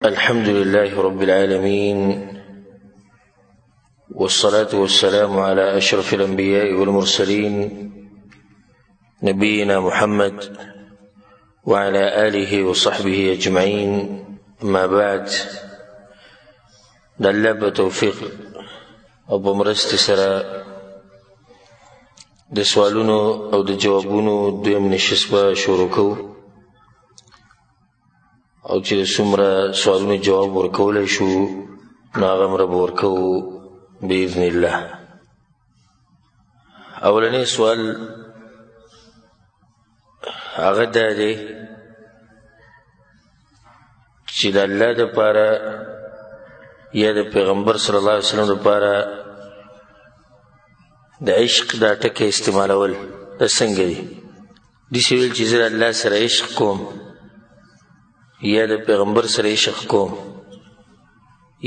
الحمد لله رب العالمين، والصلاة والسلام على أشرف الأنبياء والمرسلين نبينا محمد وعلى آله وصحبه أجمعين. أما بعد، الله بتوفيق او بمرست سره د سوالونو او د جوابونو دویم نشسبه شروع کوو، او چې څومره سوالونو جواب ورکولی شو نو هغه هم به ورکوو باذن الله. اولنی سوال هغه دا دی چې د الله دپاره یا د پیغمبر صلی الله علیه وسلم دپاره د عشق دا ټکی استعمالول دا څنګه دي؟ داسې ویل چې زه د الله سره عشق کوم یا د پیغمبر سره عشق کوم،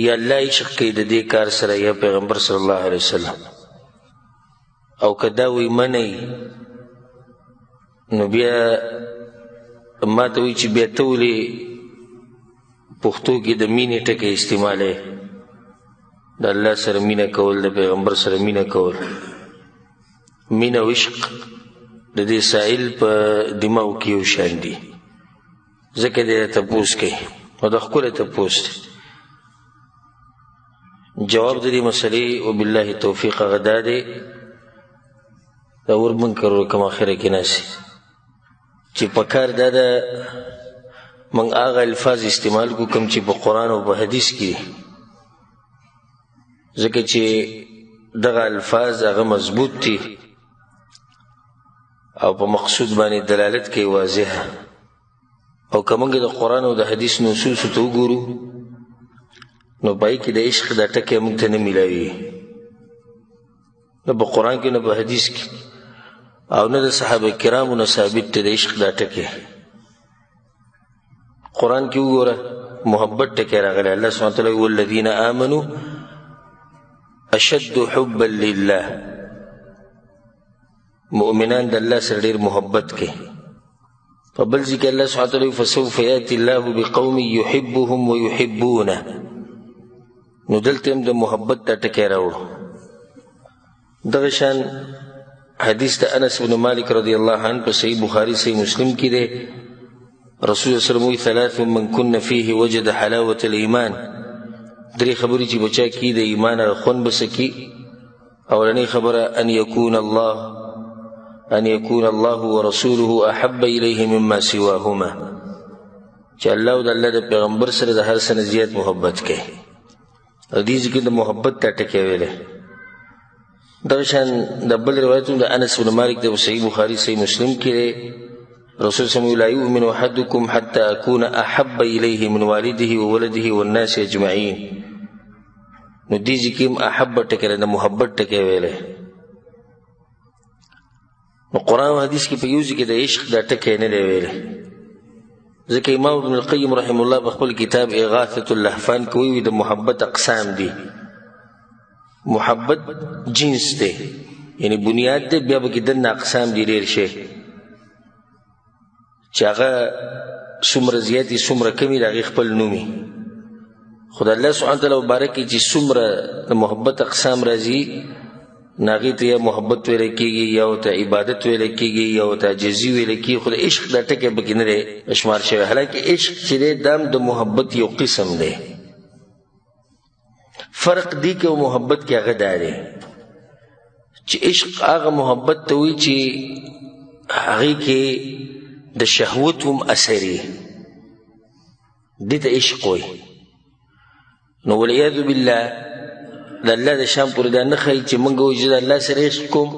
یا الله عشق کوي د دې کار سره یا پیغمبر صلی الله علیه وسلم. او که دا وی منئ نو بیا ما ته وایي چې بیا ته ولې پښتو کې د مینې ټکی استعمالوي؟ د الله سره مینه کول، د پیغمبر سره مینه کول، مینه او عشق د دې سائل په دماغو کې یو شان دي. ځکه دې تپوس کوي او د ښکلی تپوس دی. جواب د دې مسلې وبالله توفیق هغه دا دی، دا ورمنکر ورکم اخره کې ناسي چې په کار دا ده موږ هغه الفاظ استعمال کو کوم چې په قرآن او په حدیث کې دي، ځکه چې دغه الفاظ هغه مضبوط دي او په مقصود باندې دلالت کوي واضحه. او که موږ د قرآن او د حدیث نصوصو ته وګورو نو په هغې کې د عشق دا ټکی موږ ته نه میلاوي، نه په قرآن کې نه په حدیث کې، او نه د صحابه کرامو نه ثابت دی د عشق دا ټکی. قرآن کې وګوره محبت ټکی راغلی، الله سبحانه وتعالی والذین آمنوا اشد حبا لله، مؤمنان د الله سره ډېر محبت کوي. په بل ځای کې الله سبحانه وتعالی فسوف یأتی الله بقوم یحبهم ویحبونه، نو دلته هم د محبت دا ټکی راوړو. دغه شان حدیث د انس بن مالک رضی الله عنه په صحیح بخاري صحیح مسلم کې دی، رسول الله صلی الله علیه وسلم ثلاث من كن فيه وجد حلاوة الایمان، درې خبرې چې بچا کی د ایمان هغه خوند به سکي. اولنۍ خبره ان يكون الله ورسوله احب الیه مما سواهما، چې الله او د الله د پیغمبر سره د هر څه نه زیات محبت کوي. حدیث کې د محبت دا ټکی ویلی. دغه شان د بل روایت د انس بن مالک د صحیح بخاري صحیح مسلم کې دی، رسول صلی الله علیه وسلم لا یؤمن احدکم حتى اکون احب الیه من والده وولده والناس اجمعین، نو دې ځای کې هم احب ټکی د محبت ټکی ویلی. نو قرآن او حدیث کې په یو ځای کې د عشق دا ټکی نه دی ویلی، ځکه امام ابن القیم رحمه الله په خپل کتاب اغاثة اللهفان کې وایي د محبت اقسام دي. محبت جنس دی، یعنی بنیاد دی، بیا به کې دنه اقسام دي ډېر شی چې هغه څومره زیات وي څومره کم وي د هغې خپل نوم وي. خو د الله سبحانه وتعالی مبارک کې چې څومره د محبت اقسام راځي نو هغې ته یا محبت ویلی کېږي، یا ورته عبادت ویلی کېږي، یا ورته عاجزي ویلی کېږي، خو د عشق دا ټکی پکې نه دی شمار شوی. حالانکه عشق چې دی دا هم د محبت یو قسم دی. فرق دی که محبت کې هغه دا دی چې عشق هغه محبت ته وایي چې هغې کې د شهوت هم اثر یي، دې ته عشق وایي. نو والعیاذ بالله د الله د شان پورې دا نه ښایي چې موږ وایو چې د الله سره عشق کوم،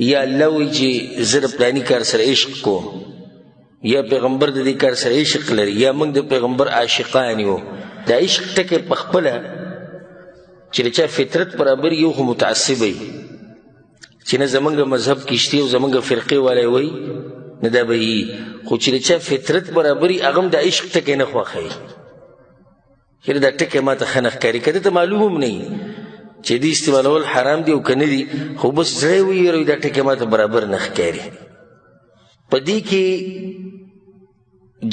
یا الله وایي چې زه د فلاني کار سره عشق کوم، یا پیغمبر د دې کار سره عشق لري، یا موږ د پیغمبر عاشقان یو. دا عشق ټکی په خپله چې د چا فطرت برابر یو خو متعصب وي چې نه زمونږ مذهب کې شته او زمونږ فرقې والی وایي نه دا به یي، خو چې د چا فطرت برابر وي هغه هم د عشق ټکی نه خوښوي. خیر دا ټکی ما ته ښه نه ښکاري، که ده ته معلوم هم نه وي چې دې استعمالول حرام دي او که نه دي، خو بس زړی ویروي دا ټکی ما ته برابر نه ښکاري. په دې کې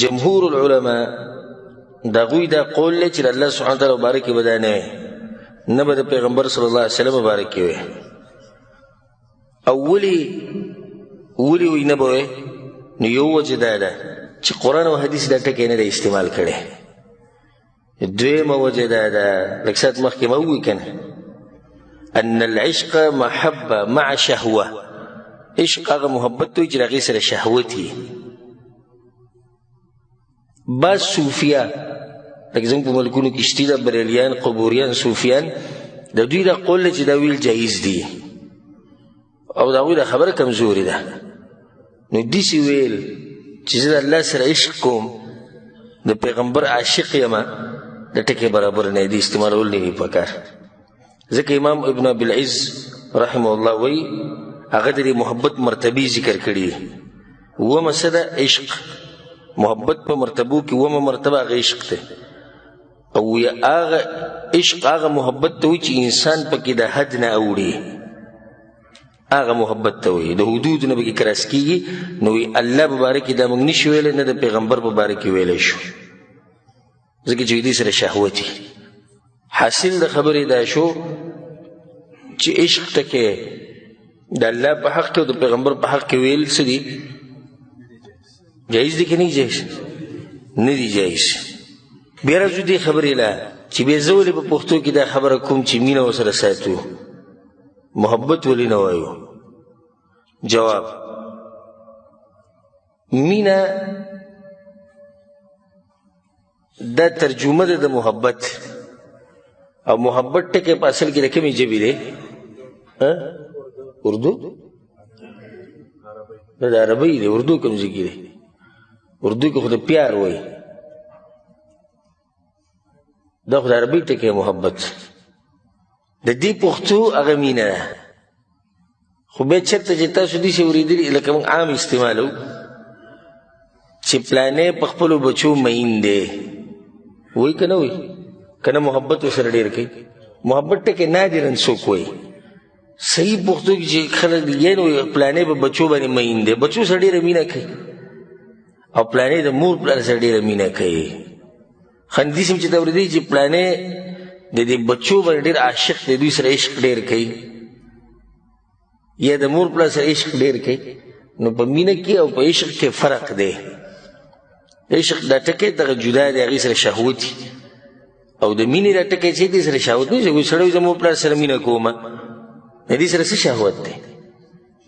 جمهور العلماء دا غوی دا قول لی چې الله سبحانه تعالی مبارکی به دا نه وي نه به د پیغمبر صلی الله علیه وسلم مبارکی وي او ولي وي نه به وي نو یو وجه دا ده چې قرآن او حدیث دا ټکی نه دی استعمال کړی دویمه وجه دا ده لږ ساعت مخکې ما ووایي که نه ان العشق محبه مع شهوه عشق هغه محبت ته وي چې د هغې سره شهوت وي بعض صوفیه لکه زموږ په ملکونو کې شتي ده بریلیان قبوریان صوفیان د دوی دا قول دی چې دا ویل جایز دي او د هغوی دا خبره کمزورې ده نو داسې ویل چې زه د الله سره عشق کوم د پیغمبر عاشق یمه د ټکي برابر نه دی استعمالول نه وي پکار ځکه امام ابن ابوالعز رحمه الله وی هغه د محبت مرتبې ذکر کړي ومه څه ده عشق محبت په مرتبو کې ومه مرتبه هغه عشق دی او هغه عشق هغه محبت ته وي چې انسان پکې د حد نه اوړي هغه محبت ته وي د حدود نه پکې کراس کېږي نو الله مبارک دا موږ نشو ویلی نه د پیغمبر مبارک ویلی شو ځکه چې دې سره شهوت وي حاصل د خبرې دا شو چې عشق ټکی د الله په حق کې او د پیغمبر په حق کې ویل څه دي جایز دي که نه جایز نه دي جایز بیا راځو دې خبرې له چې بیا زه ولې په پښتو کې دا خبره کوم چې مینه ورسره ساتو محبت ولې نه وایو جواب مینه دا ترجمه ده د محبت او محبت ټکی په اصل کې د کومې ژبې دی اردو دا د عربۍ دی اردو کوم ځای کې دی اردو کې خو د پیار وایي دا خو د عربۍ ټکی محبت د دې پښتو هغه مینه ده خو بیا چېرته چې تاسو داسې اورېدلي لکه موږ عام استعمالو چې پلانې په خپلو بچو مین دی وایي که نه وایي که نه محبت ورسره ډېر کوي محبت ټکی نادرا څوک وایي صحیح پښتو کې چې خلک یې نو پلانې په بچو باندې مین دی بچو سره ډېره مینه کوي او پلانې د مور پلار سره ډېره مینه کوي خندي سم چې ته اورېدی چې پلانې د دې بچو باندې ډېر عاشق دی دوی سره عشق ډېر کوي یا د مور پلار سره عشق ډېر کوي نو په مینه کې او په عشق کې فرق دی عشق دا ټکی دغه جدا دی هغې سره شهوت او د مینې دا ټکی چې دې سره شهوت نه وي سړی زه مور پلار سره مینه کومه د دې سره څه شهوت دی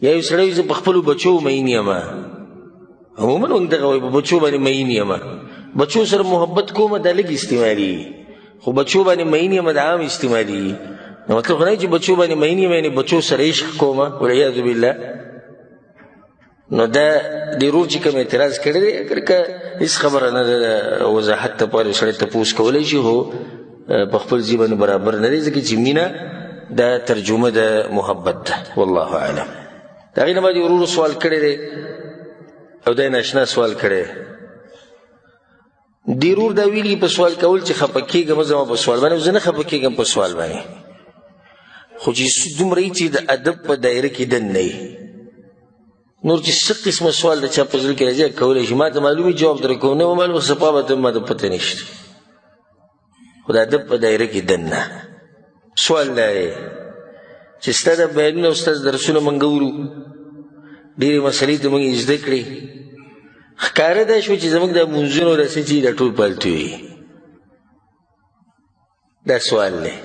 یا یو سړی زه په خپلو بچو مین یمه عموما موږ دغه وایي په بچو باندې مین یمه بچو سره محبت کومه دا لږ استعمالي خو بچو باندې مین یمه دا عام استعمالي نو مطلب خو نه چې بچو باندې مین یمه یعنې بچو سره عشق کومه والعیاذ بالله نو دا د ورور چې کوم اعتراض کړی دی اگر که هېڅ خبره نه ده وضاحت لپاره سړی تپوس کولی شي خو په خپل ځای باندې برابر نه دی ځکه چې مینه دا ترجمه د محبت ده والله اعلم د هغې نه بعد ورور سوال کړی دی او دا ناشنا سوال کړی دی ورور دا ویلي په سوال کول چې خفه کېږم زما په سوال باندې زه نه خفه کېږم په سوال باندې خو چې دومره یي چې د ادب په دایره کې دننه یي نور چې څه قسمه سوال د چا په زړه کې راځي کولی شي ما ته معلومي جواب در کوم نه معلومه صفا به ته ما ته پته نشته خو د ادب په دایره کې دننه سوال دا دی چې ستا د بیانونه او ستا د درسونه موږ ګورو ډېرې مسلې ته موږ زده کړې ښکاره دا شو چې زموږ د مونځونو داسې چې دا ټول پالتو وي دا سوال دی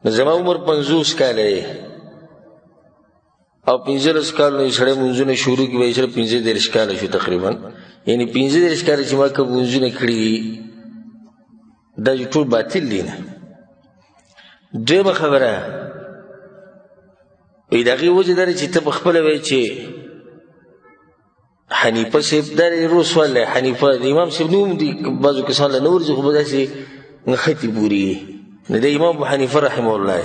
نو زما عمر 50 کاله دی او 15 کالو نه سړی مونځونه شروع کړي وایي سره 15 کاله شو تقریبا یعنې 15 کاله چې ما که مونځونه کړي دي دا ټول باطل دي نه دویمه خبره وایي د هغې وجه دا دی چې ته په خپله وایي چې حنیفه صاحب دا ورو سوال دی حنیفه د امام صاحب نوم دي بعضو کسان له نه ورځي خو به داسې نښتې پورې د امام ابو حنیفه رحمه الله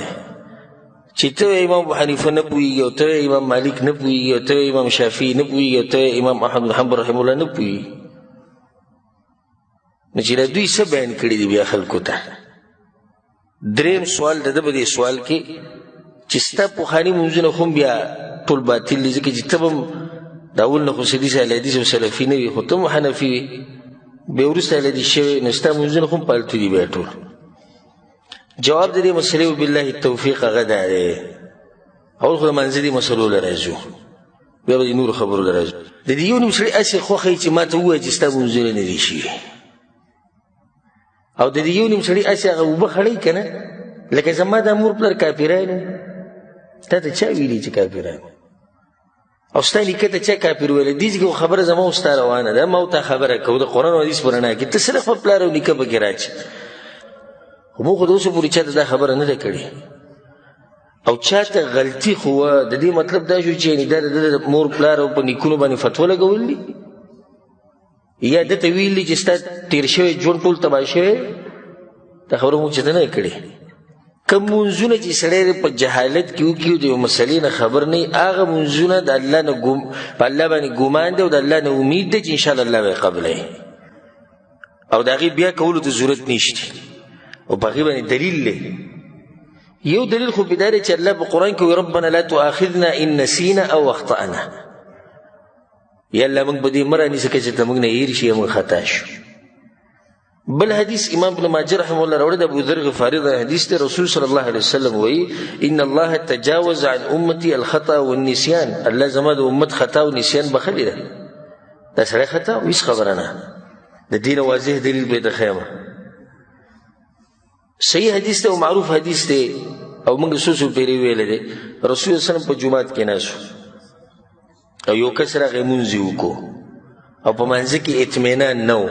چې ته امام ابو حنیفه نه پوهېږي او ته امام مالک نه پوهېږي او ته امام شافعي نه پوهېږي او ته امام احمد بن حنبل رحمه الله نه پوهېږي نو چې دا دوی څه بیان کړي دي بیا خلکو ته دریم سوال د ده په دې سوال کې چې ستا پخواني مونځونه خو هم بیا ټول باطل دي ځکه چې ته به هم د اول نه خو حدیث اهل حدیث او سلفي نه وي خو ته هم حنفي وي بیا وروسته لدې شوی نو ستا مونځونه خو هم پالتو دي بیا ټول. جواب د دې مسلې وبالله التوفیق هغه دا دی اول خو د منځدي مسلو له راځو بیا به د نورو خبرو له راځو. د دې یو نیم سړي هسې خوښه یي چې ما ته ووایه چې ستا مونځونه نه دي شوي او د دې یو نیم سړي هسې هغه اوبه خړوي که نه لکه زما دا مور پلار کافران وو تا ته چا ویلي چې کافران او ستا نیکه ته چا کافر ویلی دې ځکې خبره زما او ستا روانه ده ما او تا خبره کوو د قرآن او حدیث په رڼا کې ته صرف خپل پلار او نیکه پکې راچې خو موږ خو د اوسه پورې چا ته دا خبره نه ده کړې او چاته غلطي خو وه د دې مطلب دا شو چې یعنې دا د مور پلار او په نیکونو باندې فتوا لګول دي یا ده ته ویل دي چې ستا تېر شوی ژوند ټول تباه شوی دا خبره موږ چاته نه کړې. کوم مونځونه چې سړی په جهالت کې وکړي او د یو مسلې نه خبر نه وي هغه مونځونه د الله نه په الله باندې ګمان دی او د الله نه امید دی چې انشاءالله الله به یې قبلوي او د هغې بیا کولو ته ضرورت نشته او په هغې باندې دلیل دی. یو دلیل خو بدا دی چې الله په قرآن کې وایي ربنا لا تؤاخذنا ان نسینا او اخطأنا یا الله موږ په دې مه رانیسه که چې ته موږ نه هېر شي یا موږ خطا شو. بل حدیث امام ابن ماجه رحمه الله راوړی د ابوذر غفاري د حدیث دی رسول صلی الله علیه وسلم وایي ان الله تجاوز عن امتي الخطا والنسيان الله زما د امت خطا او نسیان بخلي ده دا سړی خطا او هېڅ خبره نه د دین واضح دلیل به د خیمه صحیح حدیث دی او معروف حدیث دی او موږ څو پیرې ویلی دی رسول وسلم په جومات کې ناست او یو کس راغی مونځ یې وکړو او په منځه کې اطمینان نه و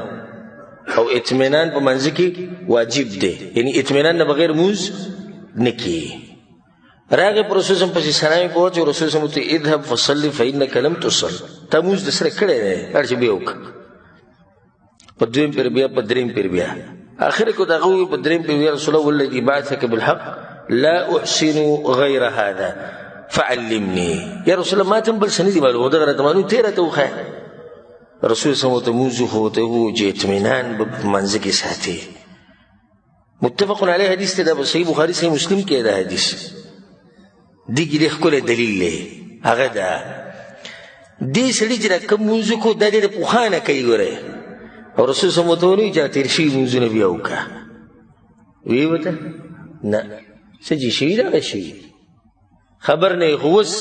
او اطمینان په منځ کې واجب دی یعنی اطمینان نه بغیر مونځ نه کیږي. راغی په رسول صلی پسې سلام یې پوهچ او رسول صلی ورته اذهب فصلي فانک لم تصل تا مونځ د سره کړی دی لاړ چې بیا وکړه په دویم پیر بیا په دریم پیر بیا آخر کې دغه وایي په دریم پیر بیا رسول الله والذي بعثك بالحق لا احسن غیر هذا فعلمني یا رسول الله ما ته بل څه نه دي معلوم دغه راته معلوم تېره ته وښایه رسول صلی الله علیه وسلم ته ورته ووایي چې اطمینان به په منځه کې ساتي. متفق علیه حدیث دی دا په صحیح بخاري صحیح مسلم کې دا حدیث دې کې ډېر ښکلی دلیل دی هغه دا دې سړي چې دا کوم مونځ وکړو دا ډېر پخوانه کوي ګورئ او رسول صلی الله علیه وسلم ورته ونوي چې تېر شوي مونځونه بیا وکړه ویې ورته نه څه چې شوي دغه شوي خبر نه خو اوس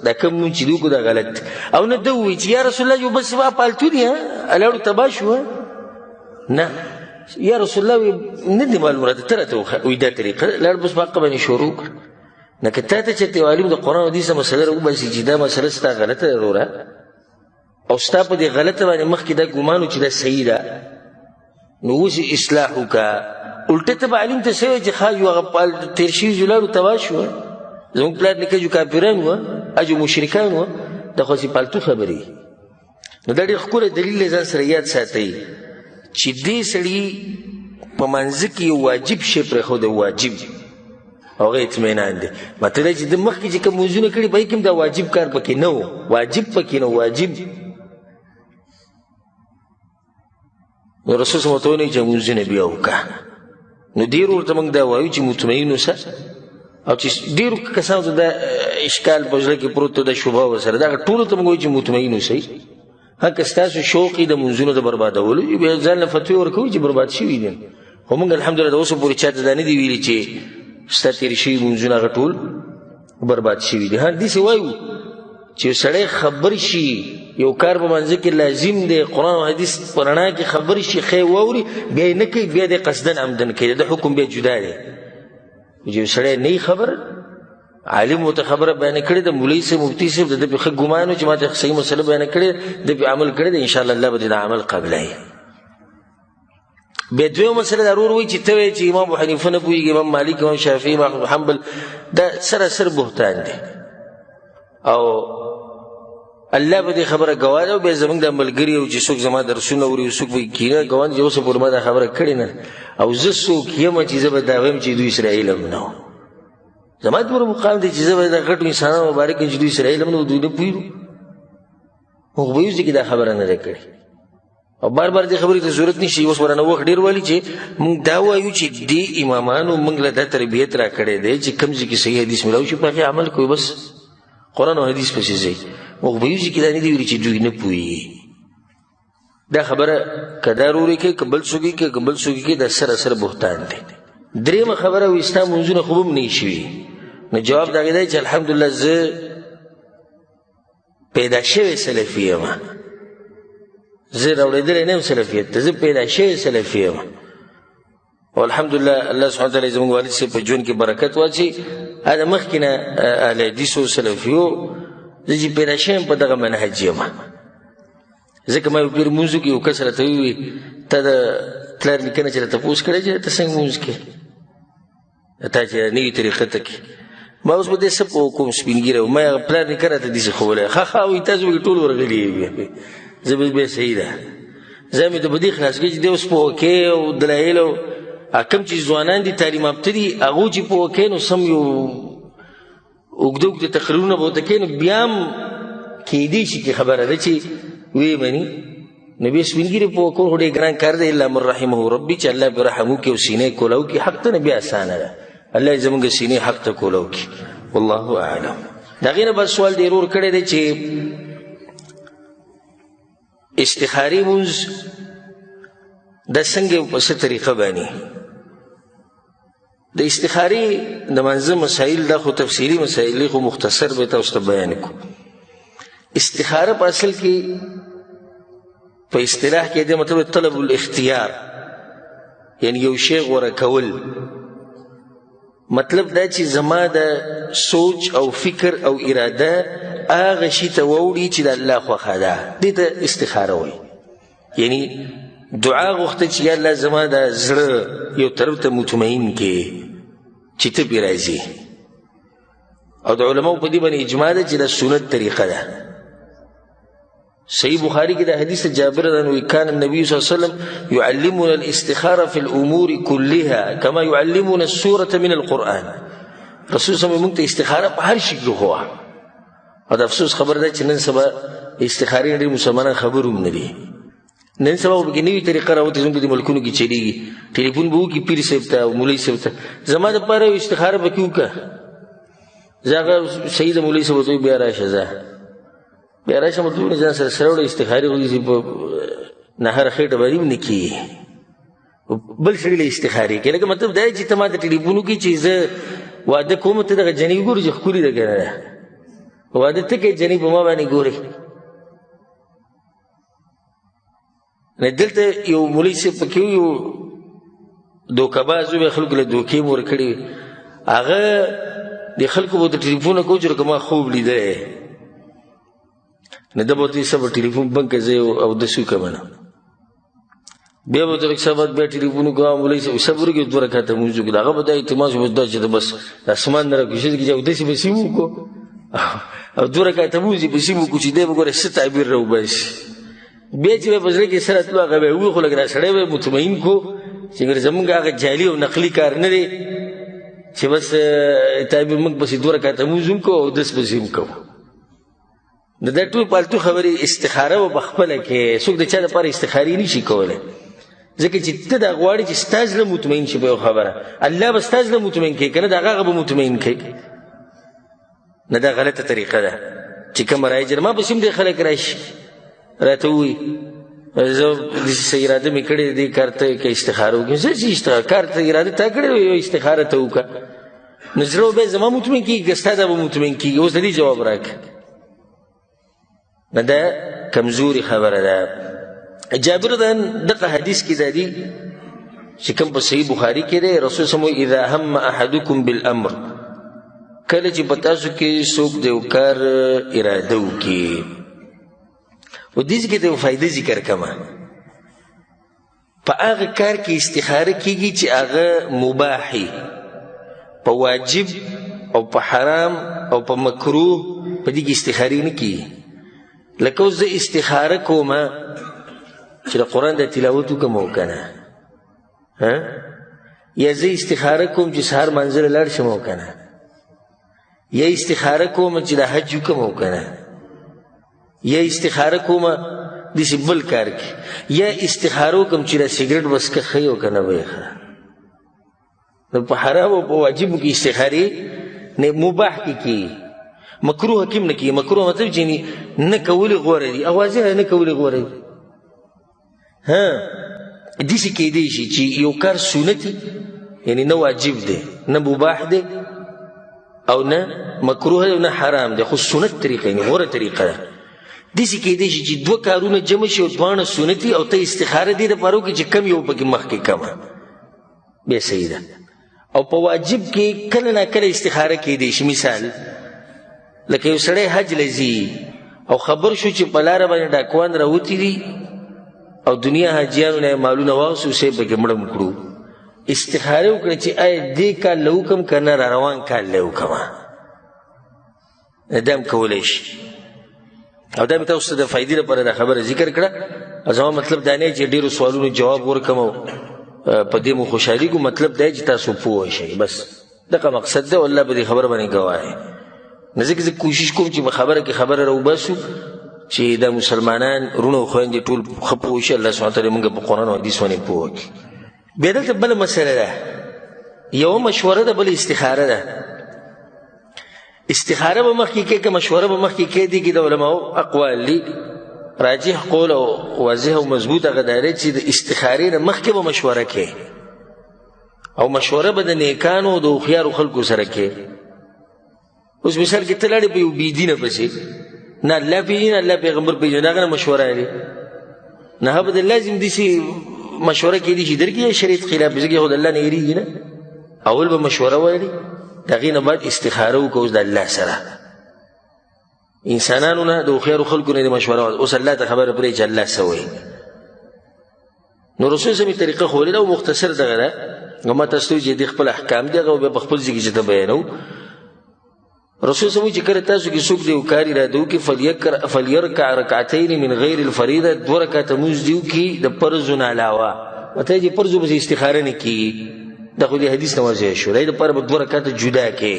دا کوم مونځ چې دي وکړو دا غلط او نه ده ووایي چې یا رسول الله یو بل سبا پالتو دي الاړو تباه شو نه یا رسول الله نه دي معلوم راته ته راته وایي دا طریقه لاړ بس په حقه باندې شروع کړه نه که تا ته چېرته یو عالم د قرآن حدیثه مسله راوباسي چې دا مسله ستا غلطه ده وروره او ستا په دې غلطه باندې مخکې دا ګمان و چې دا صحیح ده نو اوس یې اصلاح وکړه الټه ته به عالم ته څه وایي چې ښه یو هغه تېر شوي جولاړو تباه شوه زموږ پلار نیکه جو کافران وه اجو مشرکان وه دا خو هسې پالتو خبرې نو دا ډېر ښکلی دلیل دی ځان سره یاد ساتئ چې دې سړي په منځه کې یو واجب شی پرېښودی واجب او هغه اطمینان دی مطلب چې د مخکې چې کوم مونځونه کړي په هغې کې هم دا واجب کار پکې نه و واجب پکې نه واجب نو رسول صلی الله علیه وسلم چې مونځونه بیا وکړه نو ډېر ورته موږ دا وایو چې مطمئن اوسه او چې ډېرو کسانو ته دا اشکال په زړه کې پروت دی دا شبهه ورسره دغه ټولو ته موږ وایو چې مطمئن اوسئ که ستاسو شوق یې د مونځونو د بربادولو بیا ځان له فتوې ورکوئ چې برباد شوي دي خو موږ الحمدلله د اوسه پورې چا ته دا نه دي ویلي چې ستا تېر شوي مونځونه هغه ټول برباد شوي دي داسې وایو چې یو سړی خبر شي یو کار په منځه کې لازم دی قرآن او حدیث په رڼا کې خبر شي ښې واوري بیا یې نه کوي بیا دی قصدن عمدن کوي د حکم بیا جدا دی چې یو سړی نه خبر عالم ورته خبره بیانه کړې ده مولوي صاحب مفتي صاحب د ده پې ښه ګمان و چې ما ته صحیح مسله بیانه کړې ده پې عمل کړی دی انشاءالله الله به د عمل قبلوي. بیا دویمه مسله دا ورور وایي چې ته وایې چې امام ابو حنیفه نه پوهېږي امام مالک امام شافعي امام احمد حنبل دا سراسر بهتان دی او الله به دې خبره ګواه ده او بیا زموږ دا ملګري او چې څوک زما درسونه اوري او څوک به کینه ګواه چې اوسه پورې ما دا خبره کړې نه او زه څوک یم چې زه به دا وایم چې دوی سره علم نه و زما دومره مقام دی چې زه به دا غټو انسانانو مبارک چې دوی سره علم نه و دوی نه پوهېږو موږ به یو ځای کې دا خبره نه ده کړې او بار بار دې خبرې ته ضرورت نشي اوس ورانه وخت ډېر والي چې موږ دا وایو چې دې امامانو موږ له دا تربیت را کړی دی چې کوم ځای کې صحیح حدیث ملاو شي په هغې عمل کوي بس قرآن او حدیث پسې ځئ موږ به یو ځای کې دا نه دي ویلي چې دوی نه پوهېږي دا خبره که دا روري کوي که بل څوک کوي که بل څوک کوي دا سره بهتان دی. درېیمه خبره وایي ستا منځونه خو به هم نه شوي. نو جواب د هغې دی چې الحمدلله زه پیدا شوی سلفي یم، زه راوړېدلی نه یم سلفیت ته، زه پیدا شوی سلفي یم. او الحمدلله الله سبحانه وتعالی زموږ والد صاحب په ژوند کې برکت واچوي. دا مخکې نه اهل حدیثو سلفیو زه چې پیدا شوی یم په دغه منهج یم. ځکه ما یو پیر لمونځ وکړي یو کس راته ووایي تا د پلار نیکه نه چې راته تپوس کړی چې ته څنګه لمونځ کوې، تا چې نوي طریقه ته کوې. ما اوس به دې څه په کوم سپین ږیری ما هغه پلار نیکه راته داسې ښوولی ښه وایي تاسو پکې ټول ورغلي یې زه به بیا صحیح ده. زه مې د په دې خلاص کړي چې دی اوس په وکې او دلایل او کوم چې ځوانان دي تعلیم یافته دي هغو چې په وکې نو سم یو اوږده اوږده تقریرونه به ورته کوي نو بیا هم کیدی شي چې خبره ده چې ویې مني. نو بیا سپین ږیري په وکول خو ډېر ګران کار دی الا من رحمه ربي چې الله پرې رحم وکړي او سینې یې کولاو کړي حق ته نه بیا اسانه ده. الله یې زموږ سینې حق ته کولاو کړي. والله اعلم. د هغې نه بس سوال ډېر ور کړی دی چې استخاري مونځ دا څنګه په څه طریقه باندې د استخاري د منځه مسایل دا خو تفصیلي مسایل دی خو مختصر به تاسو ته بیان کړو. استخاره په اصل کې په اصطلاح کې د مطلب طلب الاختیار یعنی یو شی غوره کول. مطلب دا چې زما د سوچ او فکر او اراده هغه شي ته واوړي چې د الله خوښه ده، دې ته استخاره وایي. یعنی دعا غوښته چې یا الله زما د زړه یو طرف ته مطمئن کې چې ته پرې راځي. او د علماو په دې باندې اجماع ده چې د سنت طریقه ده. صحیح بخاری کې د حدیث جابر رضی کان النبي صلی الله علیه وسلم يعلمنا الاستخاره في الامور كلها كما يعلمنا السوره من القران. رسول صلی الله علیه وسلم ته استخاره په هر شي کې هوا. او د افسوس خبر ده چې نن سبا استخاري ډېر مسلمانان خبر هم نه دي. نن سبا به کې نوې طریقه راوتې زموږ د ملکونو کې چلیږي. ټلیفون به وکړي پیر صاحب ته او مولوي صاحب ته زما دپاره یو استخاره به کې وکړه. زه هغه صحیح د مولوي صاحب ته بیا راشه زه بیا راشه مطلب ځان سره سره وړه استخاري غوږي په نهر خېټه باندې هم نه کېږي بل سړي له استخارې کوي. لکه مطلب دا چې ته ما ته ټلیفون وکړي چې زه واده کوم ته دغه جنۍ ګورې چې ښکلې ده که نه ده واده ته کوې جنۍ په ما باندې ګورې. دلته یو مولوي صاحب پکې یو دوکهباز وی خلکو له دوکې مو ورکړې هغه د خلکو به ورته ټلیفونه کوو چې لکه ما خوب لیدلی نه ده به ورته وایي صاحب ټلیفون بند کړه زه اودس وکړم نه بیا به ورته لږ څه بعد بیا ټلیفون وکړو مولوي صاحب صبر وکړي 2 رکعته لمونځ وکړو هغه به دا اعتماد شو دا چې بس اسمان نه راکوشش کړي چې اودس یې به سیم وکړو او 2 رکعته لمونځ یې به سیم وکړو چې دی به ګوره څه تعبیر راوباسي. بیا چې به په زړه کې سره تلو هغه به یې ووایي خو لږ راسړی به مطمئن کړو چې ګوره زمونږ هغه جعلي او نقلي کار نه دی چې بس تعبیر موږ پسې 2 رکعته لمونځ هم کوو اودس پسې هم کوو. د دا ټول پالتو خبرې استخاره به پخپله کې څوک د چا دپاره استخارې نه شي کولی ځکه چې ته دا غواړې چې ستا زړه مطمئن شي په یو خبره الله به ستا زړه مطمئن کوي که نه د هغه به مطمئن کوي. نه دا غلطه طریقه ده چې کومه رایجر ما پسې هم دی خلک راشي راته ووایي زه داسې اراده مې کړې دې کار ته که استخاره وکړم زه چې استخاره کار ته اراده تا کړې یو استخاره ته وکړه نو زړه به زما مطمئن کېږي که ستا دا به مطمئن کېږي. اوس د دې جواب راکړه نه دا کمزوري خبره ده. جابر دغه حدیث کې دا دي چې کوم په صحیح بخاري کې دی رسول صلی الله علیه وسلم اذا هم احدکم بالامر کله چې په تاسو کې څوک د یو کار اراده وکړي و دې کې د یو فایده ذکر کړمه په هغه کار کې استخاره کېږي چې هغه مباحي په واجب او په حرام او په مکروه په دې کې استخارې نه کېږي. لکه اوس زه استخاره کومه چې د قرآن د تلاوت وکړم او که نه یا زه استخاره کوم چې سهار منزل لاړ شم او که نه یا استخاره کوم چې د حج وکړم او که نه یا استخاره کوم داسې بل کار کې یا استخاره وکړم چې د سګرټ وڅکه ښه او که نه به یې ښه. نو په حرام او په واجبو کې استخارې مباح کې کېږي مکروه کې هم نه کېږي. مکروه مطلب چې نه کولې غوره دي او واضحه نه کولې غوره دي داسې کیدی شي چې یو کار سنتي یعنی نه واجب دی نه مباح دی او نه مکروه دی او نه حرام دی خو سنت طریقه یعنی غوره طریقه ده داسې کیدی شي چې دوه کارونه جمع شي او دواړه سنتي او ته استخاره دې دپاره وکړې چې کم یو پکې مخکې کمه بیا صحیح ده او په واجب کې کله نه کله استخاره کیدی شي مثال لکه یو سړی حج له ځي او خبر شو چې په لاره باندې ډاکوان راوتي دي او دنیا حاجیانو نه مالونه واغوستو صاحب پکې مړه م کړو استخاره وکړه چې آیا دې کال له وکم که نه را روان کال له وکمه دا هم کولی شي او دا مې تاسو ته د فایدې لپاره دا خبره ذکر کړه او زما مطلب دا نه چې ډېرو سوالونو جواب ورکړم او په دې مو خوشحالېږو مطلب دا چې تاسو پوه شئ بس دغه مقصد دی او الله به دې خبره باندې ګواه نه ځکه زه کوشش کوم چې په خبره کې خبره راوباسو چې دا مسلمانان وروڼه او خویندې ټول ښه پوه شي الله سبحانه تعالی موږ په قرآن او حدیث باندې پوه کړي بیا دلته بله مسله ده یوه مشوره ده بله استخاره ده استخاره به مخکې کې که مشوره به مخکې کې دي کې د علماو اقوال دي راجح قول او واضح او مضبوط هغه دا دی چې د استخارې نه مخکې به مشوره کې او مشوره به د نیکانو او د هوښیارو خلکو سره کې اوس مثال کې ته لاړې په یو بېدینه پسې نه الله پېژني نه الله پیغمبر پېژني هغه نه مشوره لري نه هغه به د لازم داسې مشوره کېدی شي درکې شریعت خلاف ځکه خو د الله نه یېرېږي نه اول به مشوره ویلي د هغې نه بعد استخاره وکړه اوس د الله سره انسانانو نه د هوښیارو خلکو نه د مشوره اوس الله ته خبره پرې چې الله څه وایي نو رسول صلی طریقه ښولې ده او مختصر دغه ده ما تاسو ته چې دې خپل احکام دي هغه بیا په خپل ځای کې چې ته بیانو رسول صلی الله چې کله تاسو کې څوک دی یو کار اراده وکړي فلیرکع رکعتین من غیر الفریضه دوه رکعته لمونځ دې وکړي د فرضو نه علاوه ورته چې فرضو پسې استخاره نه کېږي دا خو دې حدیث نه واضح شو دې دپاره به دوه رکعته جدا کې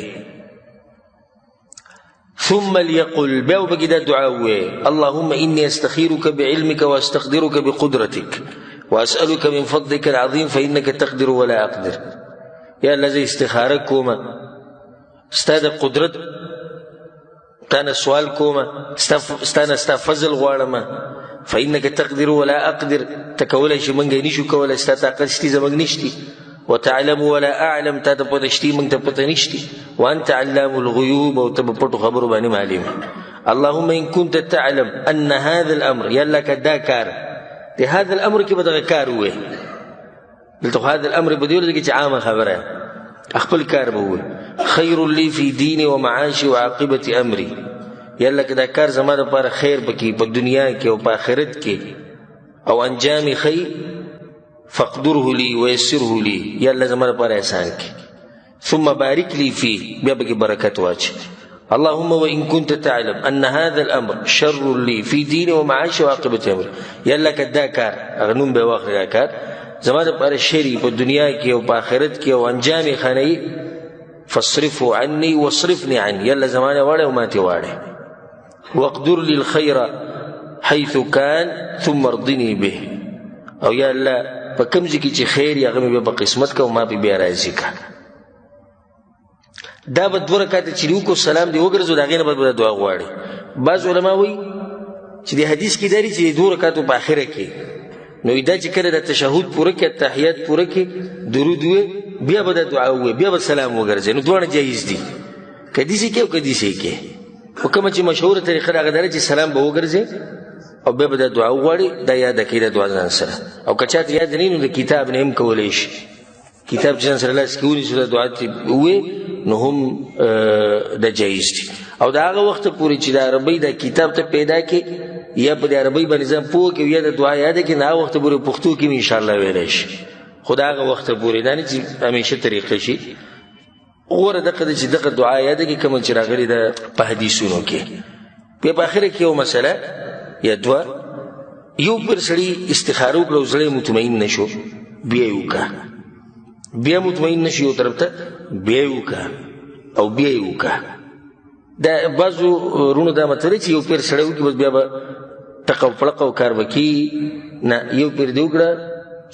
ثم ليقل بیا به کې دا دعا ووایي اللهم اني استخيرك بعلمك واستقدرك بقدرتك واسألك من فضلك العظيم فإنك تقدر ولا أقدر یا الله زه استخاره کومه ستا د قدرت تانه سوال کومه ستانه ستا فضل غواړمه فإنك تقدر ولا أقدر ته کولی شي موږ یې نشو کولی ستا طاقت شتي زموږ نشتي وتعلم ولا أعلم تا ته پته شتي موږ ته پته نشتي وأنت علام الغيوب او ته په پټو خبرو باندې معلوم اللهم إن كنت تعلم أن هذا الأمر یا الله که دا کار د هذا الأمر کې به دغه کار ووایي دلته هذا الأمر به دې ورته کې چې عامه خبره خپل کار به ووایي خیر لی فی دینی و معاشی و عاقبت امری یا الله که دا کار زما دپاره خیر پکې په دنیا کې او په آخرت کې او انجام خیر فاقدره لی ویسره لی یا الله زما دپاره احسان کې ثم بارک لی فی بیا پکې برکت واچ اللهم وإن كنت تعلم أن هذا الأمر شر لي في ديني ومعاشي وعاقبة أمري یا الله که دا کار اغنون به واخر دا کار زما دپاره شری په دنیا کې او په آخرت کې او انجام خانه فاصرفه عني واصرفني عنه يلا زمان واړه او ماتي واړه واقدر لي الخير حيث كان ثم ارضني به او یا الله په کوم ځای کې چې خیر یا غمه به قسمت کا او ما به بیا راځي کا دا به دوه رکعات چې وکړو سلام دی وګرځو دا غینه به دعا غواړي بعض علما وایي چې د حدیث کې داري چې دوه رکعات په اخره کې نو دا چې کله د تشهود پوره کې تحیات پوره کې درود وي بیا به دعا وي بیا به سلام وګرځي نو دوه جایز دي کدي سي کې او کدي سي کې او کوم چې مشهور طریقه هغه ده چې سلام به وګرځي او بیا به دعا وغواړي دا یاد کړئ د دعا ځان سره او که چاته یاد نه نو د کتاب نه هم کولی شي کتاب چې ځان سره لاس کې ونیسو د دعا وي نو هم دا جایز دي او د هغه وخت پورې چې د عربۍ دا کتاب ته پیدا کې یا په د عربۍ باندې ځان پوه کې یا د دعا یاد کې نه هغه وخت پورې پښتو کې انشاءالله ویلی شي خو د هغه وخت پورې دا نه چې همیشه طریقه شي غوره دغه ده چې دغه دعا یاده کې کومه چې راغلې ده په حدیثونو کې بیا په آخره کې یو مسله یا دوه یو پر سړي استخاره وکړه او زړه مطمئن نه شو بیا یې وکړه بیا مطمئن نه شي یو طرف ته بیا یې وکړه او بیا یې وکړه دا بعضو وروڼو دا مطلب چې یو پیر سړی وکړي بس بیا به ټقه او پړقه او کار به کېږي نه یو پیر دې وکړه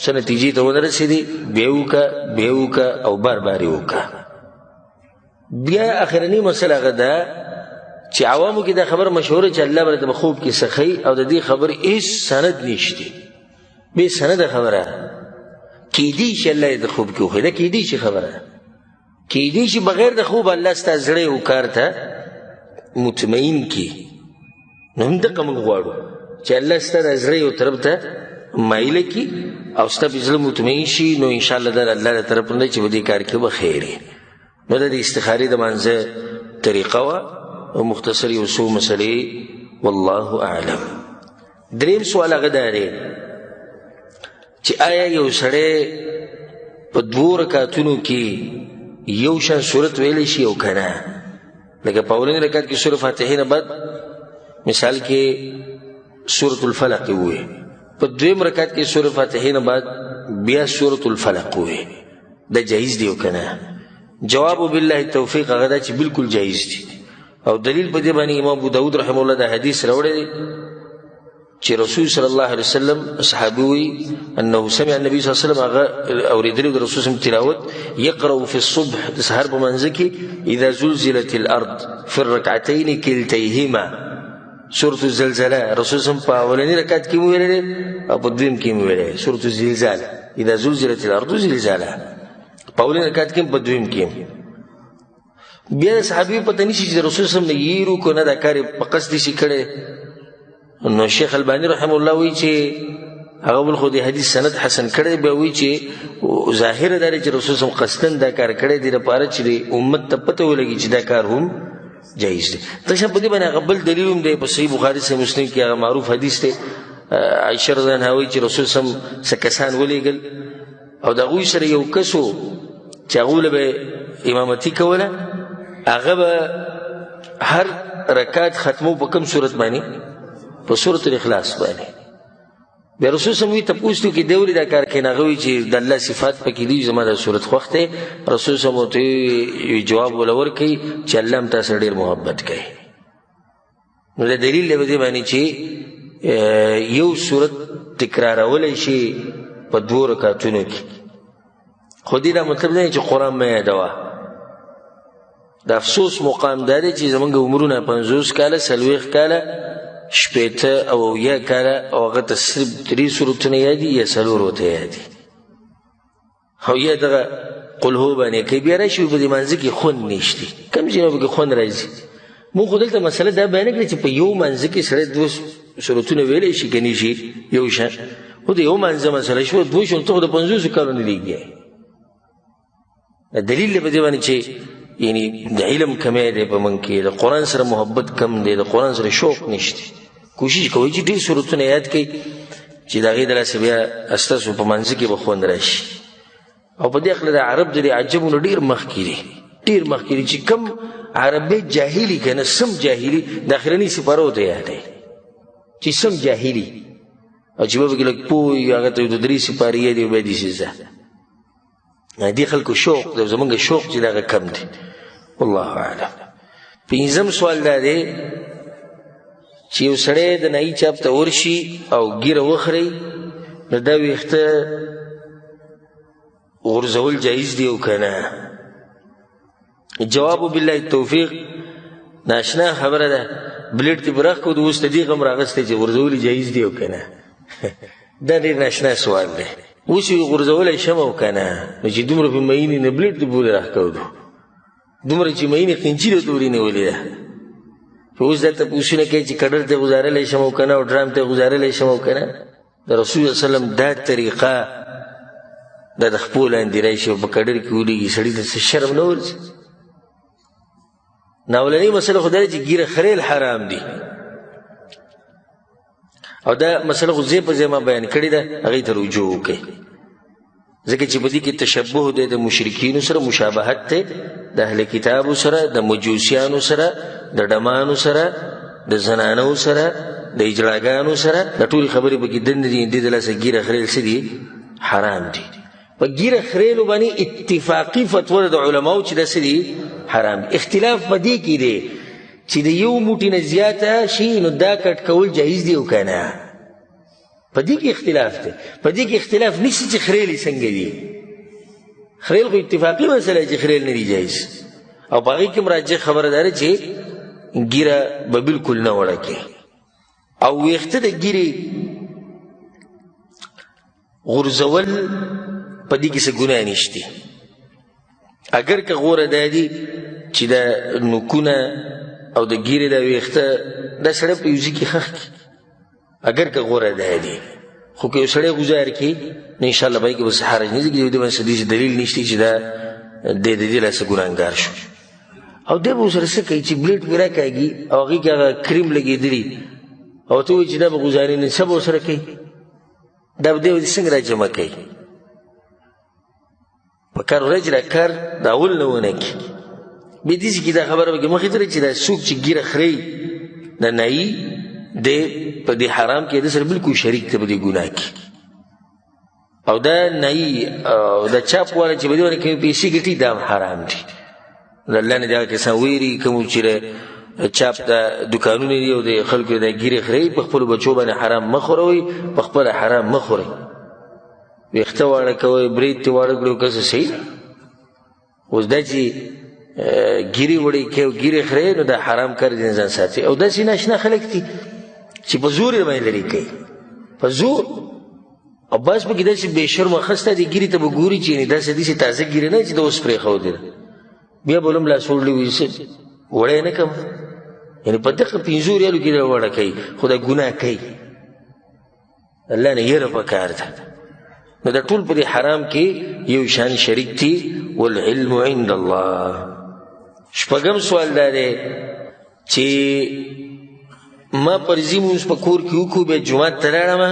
څه نتیجې ته ونه رسېدې بیا یې وکړه بیا یې وکړه او بار بار یې وکړه بیا اخرنی مسله هغه ده چې عوامو کې دا خبر مشهوره چې الله به د خوب کې سخی او د دې خبر هیڅ سند نشته بې سنده خبره کیدی شي الله د خوب کې وښي دا کیدی شي خبره کیدی شي بغیر د خوب الله ستا زړه او کار ته مطمئن کی نو همدغه موږ غواړو چې الله ستا د زړه یو طرف ته مایله کی او ستا په زړه مطمئن شي نو انشاءالله دا الله له طرف نه چې په دې کار کې به خیر وي نو د استخارې د مانځه طریقه وه او مختصر یو څو مسلې والله اعلم. دریم سوال هغه دا دی چې آیا یو سړی په 2 رکعتونو کې یو شان صورت ویلی شي او که نه لکه په اولني رکعت کې سورة فاتحې نه بعد مثال کې سورة الفلق ووایي په دویم رکعت کې سورة فاتحې نه بعد بیا سورة الفلق ووایي دا جایز دی او که نه؟ جواب بالله توفیق هغه دا چې بالکل جایز دی او دلیل په دې باندې امام ابو داود رحمه الله دا حدیث راوړی دی چې رسول صلی الله علیه وسلم صحابي وی انه سمع النبي صلی الله علیه وسلم هغه اورېدلی د رسول صلی تلاوت يقرأ في الصبح د سحر په منځ کې اذا زلزلت الارض في الركعتين كلتيهما سورة الزلزله رسول صلی په اولني رکعت کې ویلې او په دویم کې ویلې سورة الزلزال اذا زلزلت الارض زلزالها په اولني رکعت کې په دویم کې بیا صحابي پته نشي چې رسول صلی الله علیه وسلم یې کو نه دا کار په قصد شي کړي نو شیخ البانی رحم الله وی چې هغه بل خو د حدیث سند حسن کړی بیا وی چې ظاهر دا چې رسول صلی قصدن دا کار کړی دی لپاره چې امت ته پته ولګي چې دا کار هم جایز دی. تشه په دې باندې هغه بل دلیل هم دی په صحیح بخاري صحیح مسلم کې هغه معروف حدیث دی عائشه رضی الله عنها وی چې رسول صلی الله علیه وسلم سکسان ولېګل او د هغوی سره یو کسو چې هغوی به امامتي کوله هغه به هر رکعت ختمو په کوم صورت باندې په سورة الاخلاص باندې بیا رسول صلی ته پوښتنه کې دیوري دا کار کوي هغه وی چې د الله صفات پکې دي زما د صورت خوښ دی رسول صلی ته جواب ولور کوي چې الله هم تاسو ډېر محبت کوي نو د دلیل له دې باندې چې یو صورت تکرارولی شي په 2 رکعتونو کې خو دې دا مطلب نه چې قرآن مه یادوه د افسوس مقام دا دی چې زمونږ عمرونه 50 کاله 40 کاله شپېته او یا کاله او هغه ته صرف 3 سورتونه یادي یا 4 ورته یادي او یا دغه قل هو باندې کوي بیا راشي په دې منځ کې خوند نشته کوم ځای کې خوند راځي موږ خو دلته مسله دا بیان کړې چې په یو منځ کې سره 2 سورتونه ویلی شي که نه شي یو شان خو د یو منځ مسله شوه 2 سورتونه د 50 کالونو لېږي دلیل په دې باندې چې یعنی د علم کمی دی په من کې د قرآن سره محبت کم دی د قرآن سره شوق نشته کوشش کوئ چې ډېر سورتونه یاد کړئ چې د هغې د لاسه بیا ستاسو په منځ کې به خوند راشي او په دې هکله د عرب د عجبونو ډېر مخکې دي ډېر مخکې دي چې کم عربی جاهلي که نه سم جاهلي د اخرني سپارو ته یادوي چې سم جاهلي او چې به پکې لږ پوه وي هغه ته د 3 سپارې یادي او بیا داسې ځه دې خلکو شوق دی زمونږ شوق چې دغه کم دی والله اعلم. 5م سوال دا دی چې یو سړی د نایي چاپ ته ورشي او ګیره وخوري نو دا ویښته غورځول جایز دی او که نه؟ جواب بالله توفیق ناشنا خبره ده بلیډ دې براخ کو د اوس د دې غم راغستی چې غورځول جایز دی او که نه دا ډېر ناشنا سوال دی اوس یې غورځولی شم او که نه نو چې دومره په مینې نه بلیډ دې بولې راښکودو دومره چې مینې قنچي د تورې نیولې ده اوس درته پوښتنه کوي چې کډر ته ګزارلی شم او که نه او ډرام ته ګزارلی شم او که نه د رسول صلی وسلم دا طریقه دا د خپو لاندې راشي او په کډر کې ولیږي سړي ته څه شرم نه ورځي ناولنۍ مسله خو دا دی چې ګیره خریل حرام دي او دا مسله خو ځای په ځای ما بیان کړې ده هغې ته رجوع وکړئ ځکه چې په دې کې تشبه دی د مشرکینو سره مشابهت دی د اهل کتابو سره د مجوسیانو سره د ډمانو سره د زنانو سره د اجړاګانو سره د ټولې خبرې پکې دندې دي دې د لاسه ګیره خریل څه دي حرام دي په ګیره خریلو باندې اتفاقي فتوا د علماو چې دا څه دي حرام دي اختلاف په دې کې دی چې د یو موټي نه زیاته شي نو دا کټ کول جایز دی او که نه په دې کې اختلاف دی په دې کې اختلاف نشي چې خریلې څنګه دي خریل خو اتفاقي مسله چې خریل نه دي جایز او په هغې کې مراجع خبره ده چې ګیره به بالکل نه وړه کې او ویښته د ګیرې غورځول په دې کې څه ګناه نشته. اگر که غوره دا دي چې دا نوکونه او د ګیرې دا ویښته دا سړی په یو ځای کې ښخ کړي، اگر که غوره دا دي. خو که یو سړی ګزار کړي نو انشاءالله به یې کې به څه حرج نه ځي، د دې باندې څه دلیل نشته چې دا دی د دې لاسه ګناهګار شو. او دی به ورسره څه کوي چې بلیډ پرې راکاږي او هغې کې هغه کریم لګېدلي او ته وایي چې دا به ګزاري نه څه به ورسره کوي؟ دا به دی څنګه را جمع کوي؟ په کار ورځ را کار د اول نه ونه کړي. بیا داسې کې دا خبره به کې مخې ته چې دا څوک چې ګیره خوري دا نایي دی په دې حرام کې د سره بلکل شریک ته به دې ګناه کړي. او دا نایي او دا چاپ والا چې به دې باندې کومې پیسې ګټي دا هم حرام دي. د الله نه دغه کسان ویري کوم چې چاپ دا دکانونه دي او د خلکو دا ګیرې خوري په خپلو بچو باندې حرام مه خوروئ، په خپله حرام مه خورئ. ویښته واړه کوئ، برید ترې واړه کړئ که څه صحیح ده. اوس دا چې ګیرې وړې کوي او ګیرې خورئ نو دا حرام کار د ځان ساتي. او داسې ناشنا خلک دي چې په زور یې باندې لرې کوي، په زور. او بعض پکې داسې بې شرمه خسته دي ګیرې ته به ګوري چې داسې داسې تازه ګیرې نه چې د اوس پرېښودې ده، بیا به هم لاس وړلی وي وړی نه کړم. یعنې په دغه 5 ریالو کې دا وړه کوي، خو دا ګناه کوي. الله نه یره پکار ده. نو دا ټول په دې حرام کې یو شان شریک دي. والعلم عند الله. شپږم سوال دا دی چې ما فرضي مونځ په کور کې وکړو بیا جومات ته لاړم،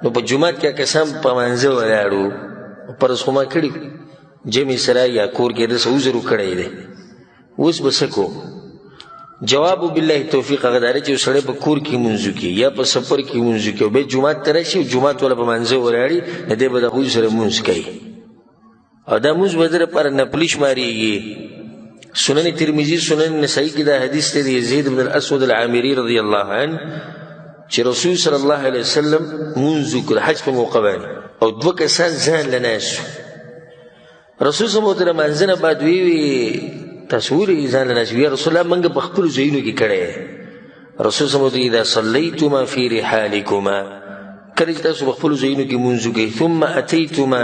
نو په جومات کې کسان په مانځه ولاړو، فرض خو ما کړي جمع سره یا کور کې داسې عذر کړی دی، اوس به څه کوم؟ جواب بالله توفیق هغه دا دی چې یو سړی په کور کې مونځ وکړي یا په سفر کې مونځ وکړي او بیا جومات ته راشي او جومات والا په مانځه ولاړي، نو دی به د هغوی سره مونځ کوي. او دا مونځ به د ده لپاره نفلي شمارېږي. سنن ترمذي سنن نسائی کې دا حدیث دی د یزید بن الاسود العامري رضی الله عنه چې رسول صلی الله علیه وسلم مونځ وکړ حج په موقع باندې او 2 کسان ځان له ناست شو. رسول صلی الله علیه وسلم مانځه نه بعد وی تاسو ولې ځان له ناست یو؟ یا رسول الله موږ په خپلو ځایونو کې کړی. رسول صلی الله علیه وسلم اذا صلیتما فی رحالکما، کله چې تاسو په خپلو ځایونو کې مونځ وکړئ، ثم اتیتما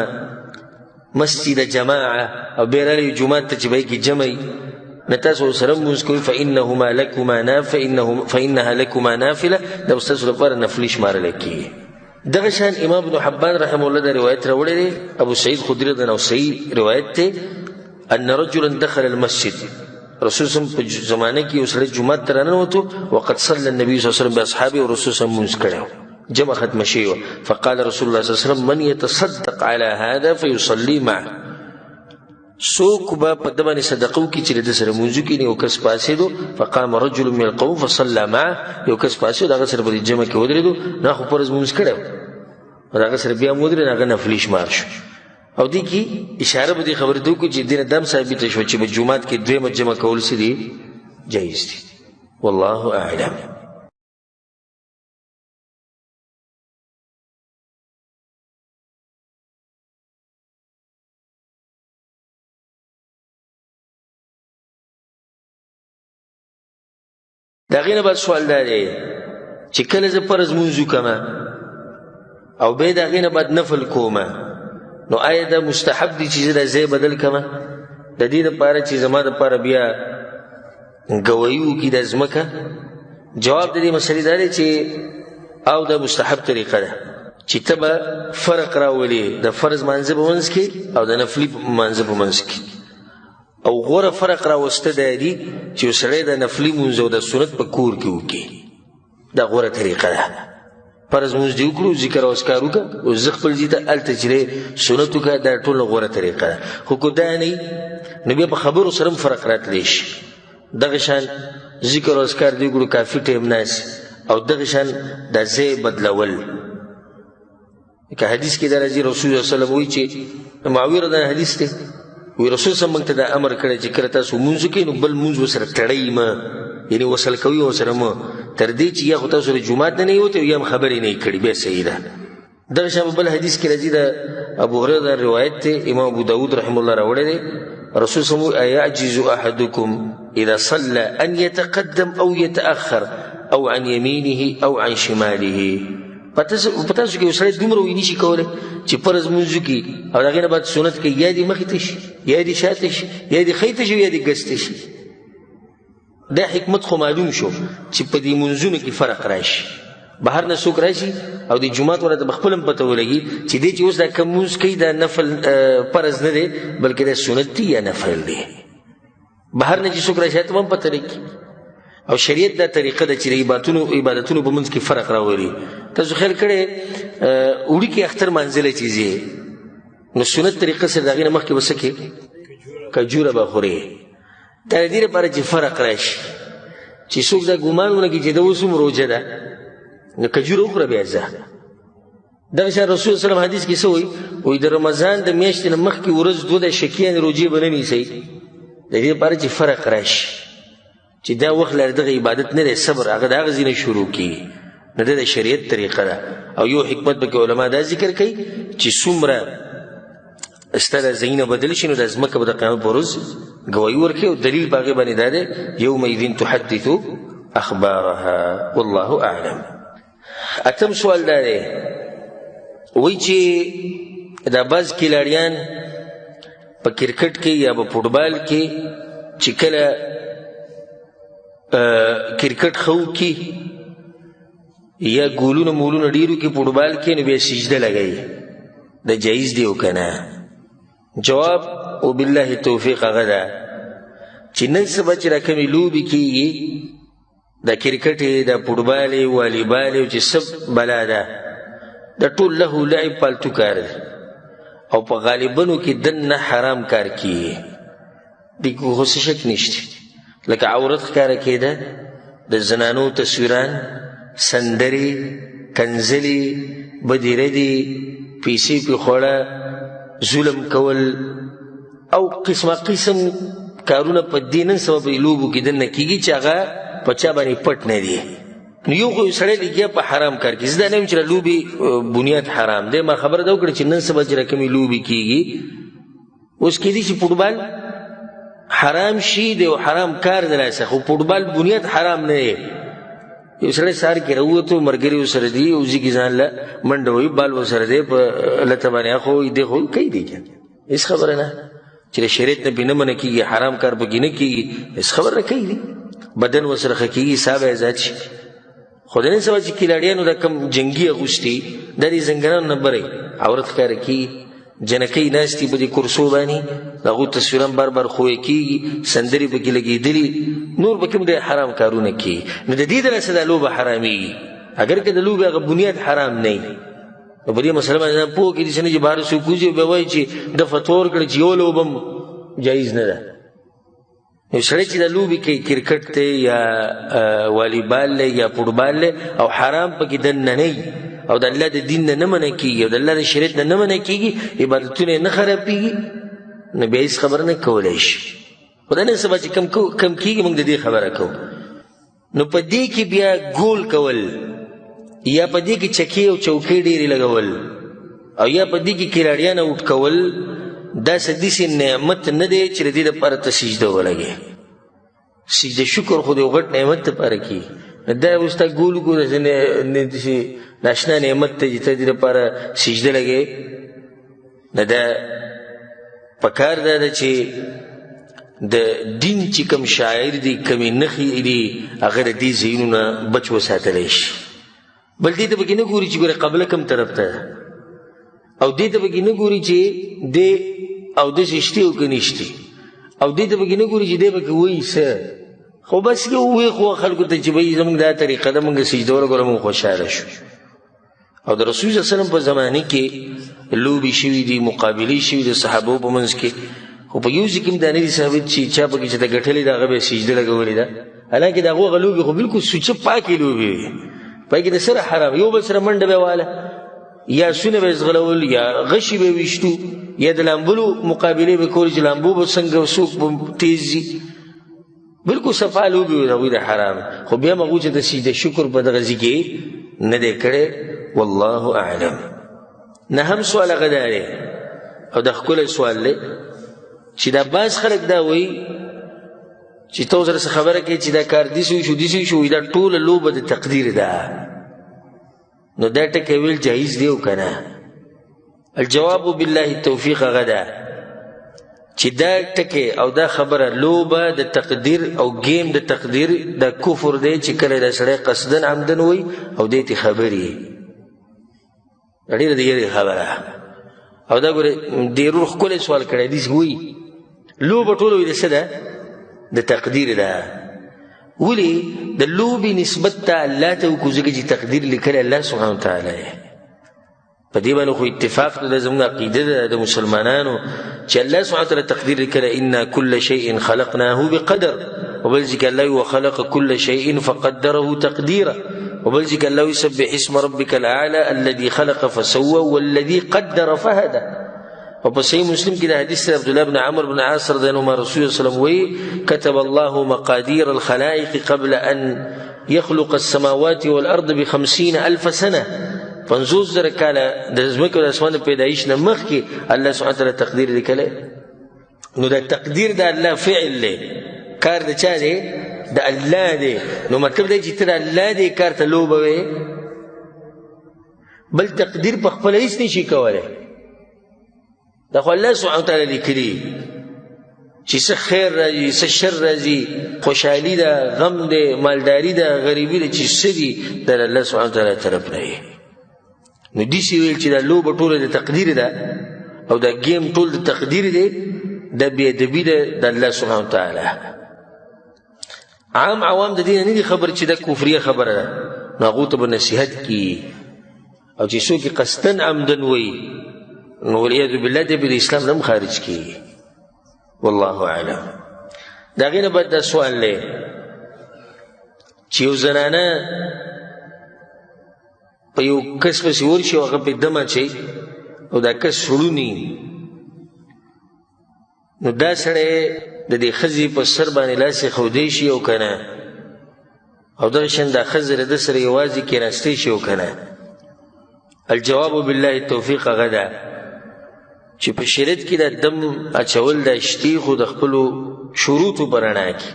مسجد جماعه او بیا راغلئ جومات ته چې به یې کې جمع وي، نه تاسو ورسره مونځ کوئ فانها لکما نافله، دا به ستاسو لپاره نفلي شمارلی کېږي. دغه شان امام ابن حبان رحمه الله دا روایت راوړی دی، ابو سعید خدري رضی الله عنه صحیح روایت دی، ان رجلا دخل المسجد، رسول صلی الله علیه وسلم په زمانه کې یو سړی جومات ته راننوتو وقد صلی النبي صلی الله علیه وسلم باصحابه، او رسول صلی الله علیه وسلم مونځ کړی جمع ختمه شوې وه. فقال رسول الله صلی الله علیه وسلم من يتصدق على هذا فيصلي معه، څوک به په ده باندې صدقه وکړي چې د ده سره مونځ وکړي. یو کس پاڅېدو فقام رجل من القوم فصلى معه، یو کس پاڅېدو د هغه سره په دې جمع کې ودرېدو، نه خو فرض مونځ کړی و، د هغه سره بیا هم ودرېد، هغه نفلي شمار شو. او دې کې اشاره به دې خبرې ته وکړو چې دې نه دا هم ثابته شوه چې په جومات کې 2 جمع کول څه دي؟ جایز دي. والله اعلم. د هغې نه بعد سوال دا دی چې کله زه فرض مونځ وکړمه او بیا د هغې نه بعد نفل کومه، نو آیا دا مستحب دی چې زه دا ځای بدل کړمه د دې دپاره چې زما دپاره بیا ګویي وکړي دا ځمکه؟ جواب د دې مسلې دا دی چې او دا مستحب طریقه ده چې ته به فرق راولې د فرض مانځه په منځ کې او د نفلي مانځه په منځ کې. او غوره فرق راوسته دا دی چې یو سړی د نفلي مونځ او د سنت په کور کې وکړي، دا غوره طریقه ده. فرض مونځ دې وکړو، ذکر او اذکار وکړه، او زه خپل ځای ته هلته چې دی سنت وکړه، دا ټوله غوره طریقه ده. خو که دا نه وي نو بیا په خبرو سره هم فرق راتلی شي. دغه شان ذکر او اذکار دې وکړو، کافي ټایم ناست، او دغه شان دا ځای بدلول. که حدیث کې دا راځي رسول الله صلی الله علیه وسلم وایي چې معاویه رضی الله عنه حدیث دی، وی رسول صلی الله علیه وسلم موږ ته دا امر کړی چې کله تاسو مونځ وکړئ نو بل مونځ ورسره تړئ مه، یعنې وصل کوي ورسره مه، تر دې چې یا خو تاسو له جومات نه یې وتئ یا هم خبرې نه یې کړي، بیا صحیح ده. دغه شان په بل حدیث کې راځي د ابو هريره روایت دی، امام ابو داود رحمه الله راوړی دی. رسول صلی الله علیه وسلم ایعجز احدکم اذا صلى ان يتقدم او يتأخر او عن يمينه او عن شماله. په تاسو کې یو سړی دومره وي نشي کولی چې فرض لمونځ وکړي او د هغې نه بعد سنت کوي، یا دې مخې ته شي یا دې شاته شي یا دې خی ته شي یا دې ګس ته شي. دا حکمت خو معلوم شو چې په دې منځونو کې فرق راشي. بهر نه څوک راشي او د جومات والا ته به خپل هم پته ولګي چې دی چې اوس دا کوم مونځ کوي دا نفل فرض نه دی بلکې دا سنت دی یا نفل دی. بهر نه چې څوک راشي ته هم پته لګي. او شریعت دا طریقه ده چې د عبادتونو په منځ کې فرق راولي. تاسو خیال کړی وړي کې اختر منځلی چې ځې نو سنت طریقه سره د هغې نه مخکې به څه کې کجوره به خورې. دا د دې لپاره چې فرق راشي چې څوک دا ګمان ونه کړي چې دا اوس هم روژه ده نو کجوره وخوره بیا ځه. دغه شان رسول صلی الله حدیث کې څه وایي د رمضان د میاشتې نه مخکې ورځ دوه د شکیانې روژې به نه نیسئ. د دې لپاره چې فرق راشي چې دا وخت لري دغه عبادت نه دی صبر هغه د هغه ځای نه شروع کېږي. نو دا د شریعت طریقه ده. او یو حکمت پکې علما دا ذکر کوي چې څومره ستا دا ځایونه بدل شي نو دا ځمکه به د قیامت په ورځ ګواهي ورکوي او دلیل په هغې باندې دا دی یومئذ تحدث اخبارها والله اعلم. اتم سوال دا دی وایي چې دا بعض کلاړیان په کرکټ کې یا په فوټبال کې چې کله کرکټ خو کی یا ګولونه مولونه ډیرو کې فوټبال کې نو بیا سجده لګوي دا جایز دی او که نه؟ جواب وبالله توفیق هغه ده چې نن سبا چې دا کومې لوبې کېږي دا کرکټ دا فوټبال والیبال چې سب بلا ده دا ټول له لعب پالتو کار دی او په غالبنو کې دننه حرام کار کېږي. دې کې خو څه شک نشته لکه عورت ښکاره کېده د زنانو تصویران سندرې کنځلې بدې ردې پیسې پې خوړه ظلم کول او قسمه قسم کارونه په دې نن سبا په لوبو کې دننه کېږي چې هغه په چا باندې پټ نه دي. نو یو خو سړی لګیا په حرام کار کې. زه دا نه یم چې لوبې بنیاد حرام دی. ما خبره دا وکړه چې نن سبا چې کومې لوبې کېږي اوس کېدای شي فوټبال حرام شي دی او حرام کار دی لاسه خو فوټبال بنیاد حرام نه دی. یو سړی سهار کې راووتو ملګري ورسره دي وزي کې ځان له منډه وهي بال ورسره دی په لته باندې اخو دی خو کوي دی هېڅ خبره نه چې د شریعت نه پې نه منع کېږي حرام کار پکې نه کېږي هېڅ خبره نه کوي. بدن ورسره ښه کېږي ساه به یې زیات شي. خو د نن سبا چې کلاړیانو دا کم جنګي اغوستي دا د زنګنانو نه بری عورت ښکاره کېږي جنکۍ ناستي په دې کرسو باندې د هغو تصویران بار بار خویه کېږي سندرې پکې لګېدلي نور پکې هم د حرام کارونه کېږي. نو د دې دلاسه دا لوبه حرامېږي اگر که د لوبې هغه بنیاد حرام نه وي نو په دې مسله باندې پوه کېدي چې نه چې بهر څوک وځي او بیا وایي چې ده فتوا ورکړه چې یو لوبه هم جایز نه ده. یو سړی چې دا لوبې کوي کرکټ دی یا والیبال دی یا فوټبال دی او حرام پکې دننه نه وي او د الله د دین نه نه منع کېږي او د الله د شریعت نه نه منع کېږي عبادتونه یې نه خرابېږي نو بیا هېڅ خبره نه کولی شي. خو دا نن سبا چې کم کېږي موږ د دې خبره کوو. نو په دې کې بیا ګول کول یا په دې کې چکې او چوکۍ ډېرې لګول او یا په دې کې کلاړیان اوټ کول دا څه داسې نعمت نه دی چې د دې لپاره ته سجده ولګې. سجده شکر خو د یو غټ نعمت دپاره کېږي. دا اوس تا ګول وکړو داسې ناشنا نعمت ته چې ته دې لپاره سجده لګې نو دا پکار دا ده چې د دین چې کوم شاعر دي کومې نښې دي هغه د دې ځایونو نه بچ وساتلی شي. بل دې ته پکې نه ګوري چې ګوره قبله کوم طرف ته او دې ته پکې نه ګوري چې دې اودس شتي او که نشتي او دې ته پکې نه ګوري چې دې پکې وایي څه خو بس یو وایي خو خلکو ته چې بهی زموږ دا طریقه ده موږ سجده ورکړو موږ خوشحاله شو. او د رسول صلی الله علیه وسلم په زمانې کې لوبې شوي دي مقابلې شوي د صحابو په منځ کې خو په یو ځای کې هم دا نه دي ثابت چې چا پکې چې ته ګټلې ده هغه به یې سجده لګولې ده. حالانکې د هغو هغه لوبې خو بلکل سوچه پاکې لوبې وي پای کې د سره حرام یو بل سره منډه به واله یا سونه به ځغلول یا غشي به ویشتو یا د لامبلو مقابلې به کولې چې لامبو به څنګه څوک به تیز ځي بلکل صفا لوبې وي د هغوی د حرام خو بیا هم هغوی چې د سجده شکر په دغه ځای کې نه دی کړی والله اعلم. نهم سوال هغه دا دی او دا ښکلی سوال دی چې دا بعض خلک دا وایي چې ته سره څه خبره کوي چې دا کار داسې وشو داسې وشو دا ټوله لوبه د تقدیر ده. نو دا ټکی ویل جایز دی او که نه؟ الجواب بالله التوفیق هغه ده چې دا ټکی او دا خبره لوبه د تقدیر او گیم د تقدیر دا کفر دی چې کله دا سړی قصدن عمدن وي او دی ته خبرې ډېره د یېرې خبره او دا ګورې ډېر ښکلی سوال کړی داسې وایي لوبه ټوله وي د څه ده؟ د تقدیر ده. ولې د لوبې نسبت ته الله ته وکړو ځکه چې تقدیر لیکلی الله سبحانه وتعالی دی. په دې باندې خو اتفاق ده، زموږ عقیده ده د مسلمانانو چې الله سبحانه وتعالی تقدیر لیکلی انا کل شیء خلقناه بقدر، وبل ځکه الله وخلق کل شیء فقدره تقدیرا، وبل ځکه الله يسبح اسم ربك الاعلى الذي خلق فسوى والذي قدر فهدى. او په صحیح مسلم کې د حدیث عبدالله بن عمر بن عاص رضی الله عنهما رسول الله صلی الله علیه وسلم كتب الله مقادير الخلائق قبل ان يخلق السماوات والارض ب50,000 سنه. 50,000 کاله د ځمکې او د اسمان د پیدایش نه مخکې الله سبحانه وتعالی تقدیر لیکلی. نو د تقدیر د الله فعل دی، کار د چا دی؟ د الله دی. نو مطلب دی چې ته د الله دی کار ته لوبه وې، بل تقدیر په خپله هېڅ نشي کولی. دا خو الله سبحانه وتعالی لیکلي چې څه خیر راځي څه شر راځي، خوشحالي ده غم دی مالداري ده غریبي ده، چې څه دي دا د الله سبحانه وتعالی طرف نه وي. نو داسې ویل چې دا لوبه ټوله د تقدیر ده او دا گیم ټول د تقدیر دی، دا بېادبي ده د الله سبحانه وتعالی. عام عوام د دې نه دي خبر چې دا کفریه خبره ده، نو هغو ته به نصیحت کي. او چې څوک یې قصدن عمدن وایي نو والعیاذ بالله دی به د اسلام نه هم خارج کېږي. والله اعلم. د هغې نه بعد دا سوال دی چې یو زنانه په یو کس پسې ورشي او هغه پې دم اچوي او دا کس شړوني، نو دا سړی د دې ښځې په سر باندې لاس ایښودی شي او که نه؟ او دغه شان دا ښځه د ده سره یوازې کېناستی شي او که نه؟ الجواب بالله التوفیق هغه ده چې په شریعت کې دا دم اچول دا شتي خو د خپلو شروطو په رڼا کې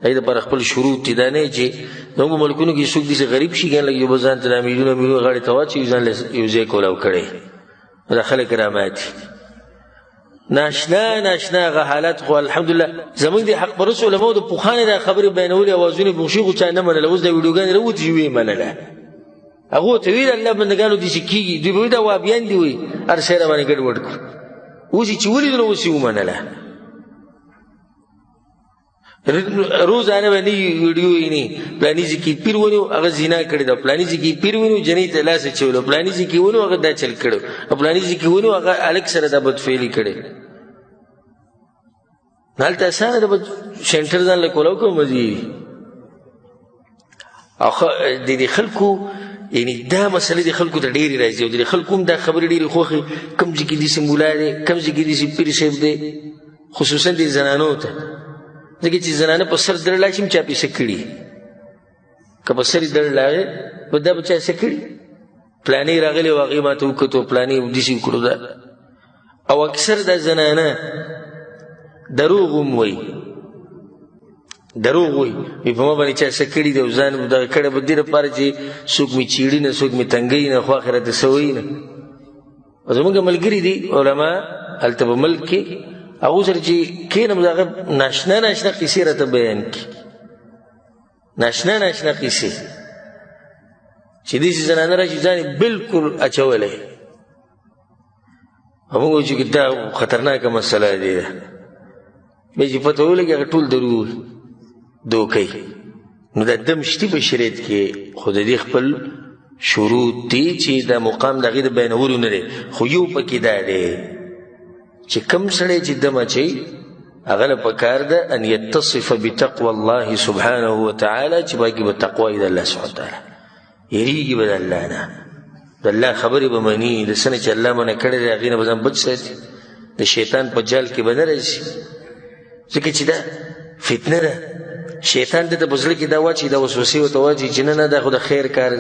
هغې دپاره خپل شروط دي. دا نه چې زموږ ملکونو کې څوک داسې غریب شي کنه لږ یو به ځان ته دا میلیونه میلیونه غاړې ته واچوي ځان له یو ځای کولاو کړی، دا خلک راماتي. ناشنا هغه حالات خو الحمدلله زموږ د حق پرستو علماو د پخوانۍ دا خبرې بیانولې اوازونه یې بوشي خو چا نه منله. اوس دا ویډیوګانې راوتې چې ویې منله، هغو ته ویل الله بندګانو داسې کېږي، دوی به وایي دا وابیان دي وایي هر شی را باندې ګډوډ کړو. اوس یې چې ولیدل اوس یې ومنله. روزانه به نوي ویډیو ویني پلاني ځای کې پیر ونیو هغه زنا کړې ده، پلاني ځای کې پیر ونیو جنۍ ته لاس اچولو، پلاني ځای کې ونیو هغه دا چل کړو، او پلاني ځای کې ونیو هغه هلک سره دا بدفعلي کړې. نو هلته اسانه ده به سینټر ځان له کولاو کوم مزي. او د دې خلکو یعنی دا مسله د خلکو ته ډېرې راځي او د خلکو هم دا خبرې ډېرې خوښې کوم ځای کې داسې ملا دی کوم ځای کې داسې پیر صاحب دی، خصوصا د زنانو ته. ځکه چې زنانه په سر دړ لاشي هم چا پې څه کړي، که په سر یې دړ لاغې نو دا به چا څه کړي، پلانې راغلې او هغې ما ته وکتو پلانې داسې وکړو دا. او اکثر دا زنانه دروغ هم وایي، دروغ وایي په ما باندې چا څه کړي دي او ځان دغه کړی به دې دپاره چې څوک مې چیړي نه څوک مې تنګوي نه خو آخرت څه وایي نه. او زمونږ ملګري دي علما هلته په ملک کې هغو سره چې کښېنم د هغه ناشنا قیسې راته بیان کړي، ناشنا قیسې چې داسې زنانه راشي ځان یې بلکل اچولی. موږ وایو چې دا خطرناکه مسله دی ده، بیا چې پته ولګي هغه ټول دروغ دوکئ. نو دا دم شتي په شریعت کې، خو د دې خپل شروط دي چې دا مقام د هغې د بیانولو نه دی. خو یو پکې دا دی چې کوم سړی چې دم اچوي هغه له پکار ده ان یتصف بتقوى الله سبحانه وتعالى، چې باقي به تقوا وي د الله سبحانه وتعالی، یریږي به د الله نه، د الله خبرې به مني، د څه نه چې الله منع کړی دی هغې نه به ځان بچ ساتي، د شیطان په جال کې به نه راځي. ځکه چې دا فتنه ده، شیطان دې ته په زړه کې دا واچي، دا وسوسې ورته واچي چې نه دا خو د خیر کار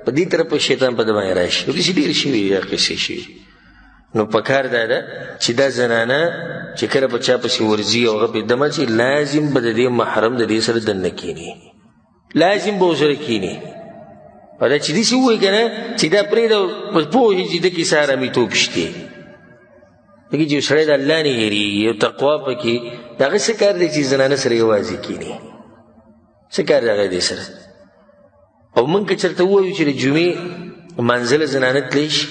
په دې طرف په شیطان په ده باندې راشي. داسې ډېرې شوي دا قصې شوي. نو پکار دا ده چې دا زنانه چې کله په چا پسې ورځي او هغه پې دم اچي لازم به د دې محرم د دې سره دننه کښېني، لازم به ورسره کښېني. او دا چې داسې ووایي که نه چې دا پرېږده پوهېږي چې ده کې څه حرامیتوب شته دغې چې یو سړی د الله نه هېرېږي یو تقوا پکې د هغه څه کار دی چې زنانه سره یوازې کښېني څه کار دی هغه دې سره او موږ که چېرته ووایو چې د جمعې منزله زنانه تللی شي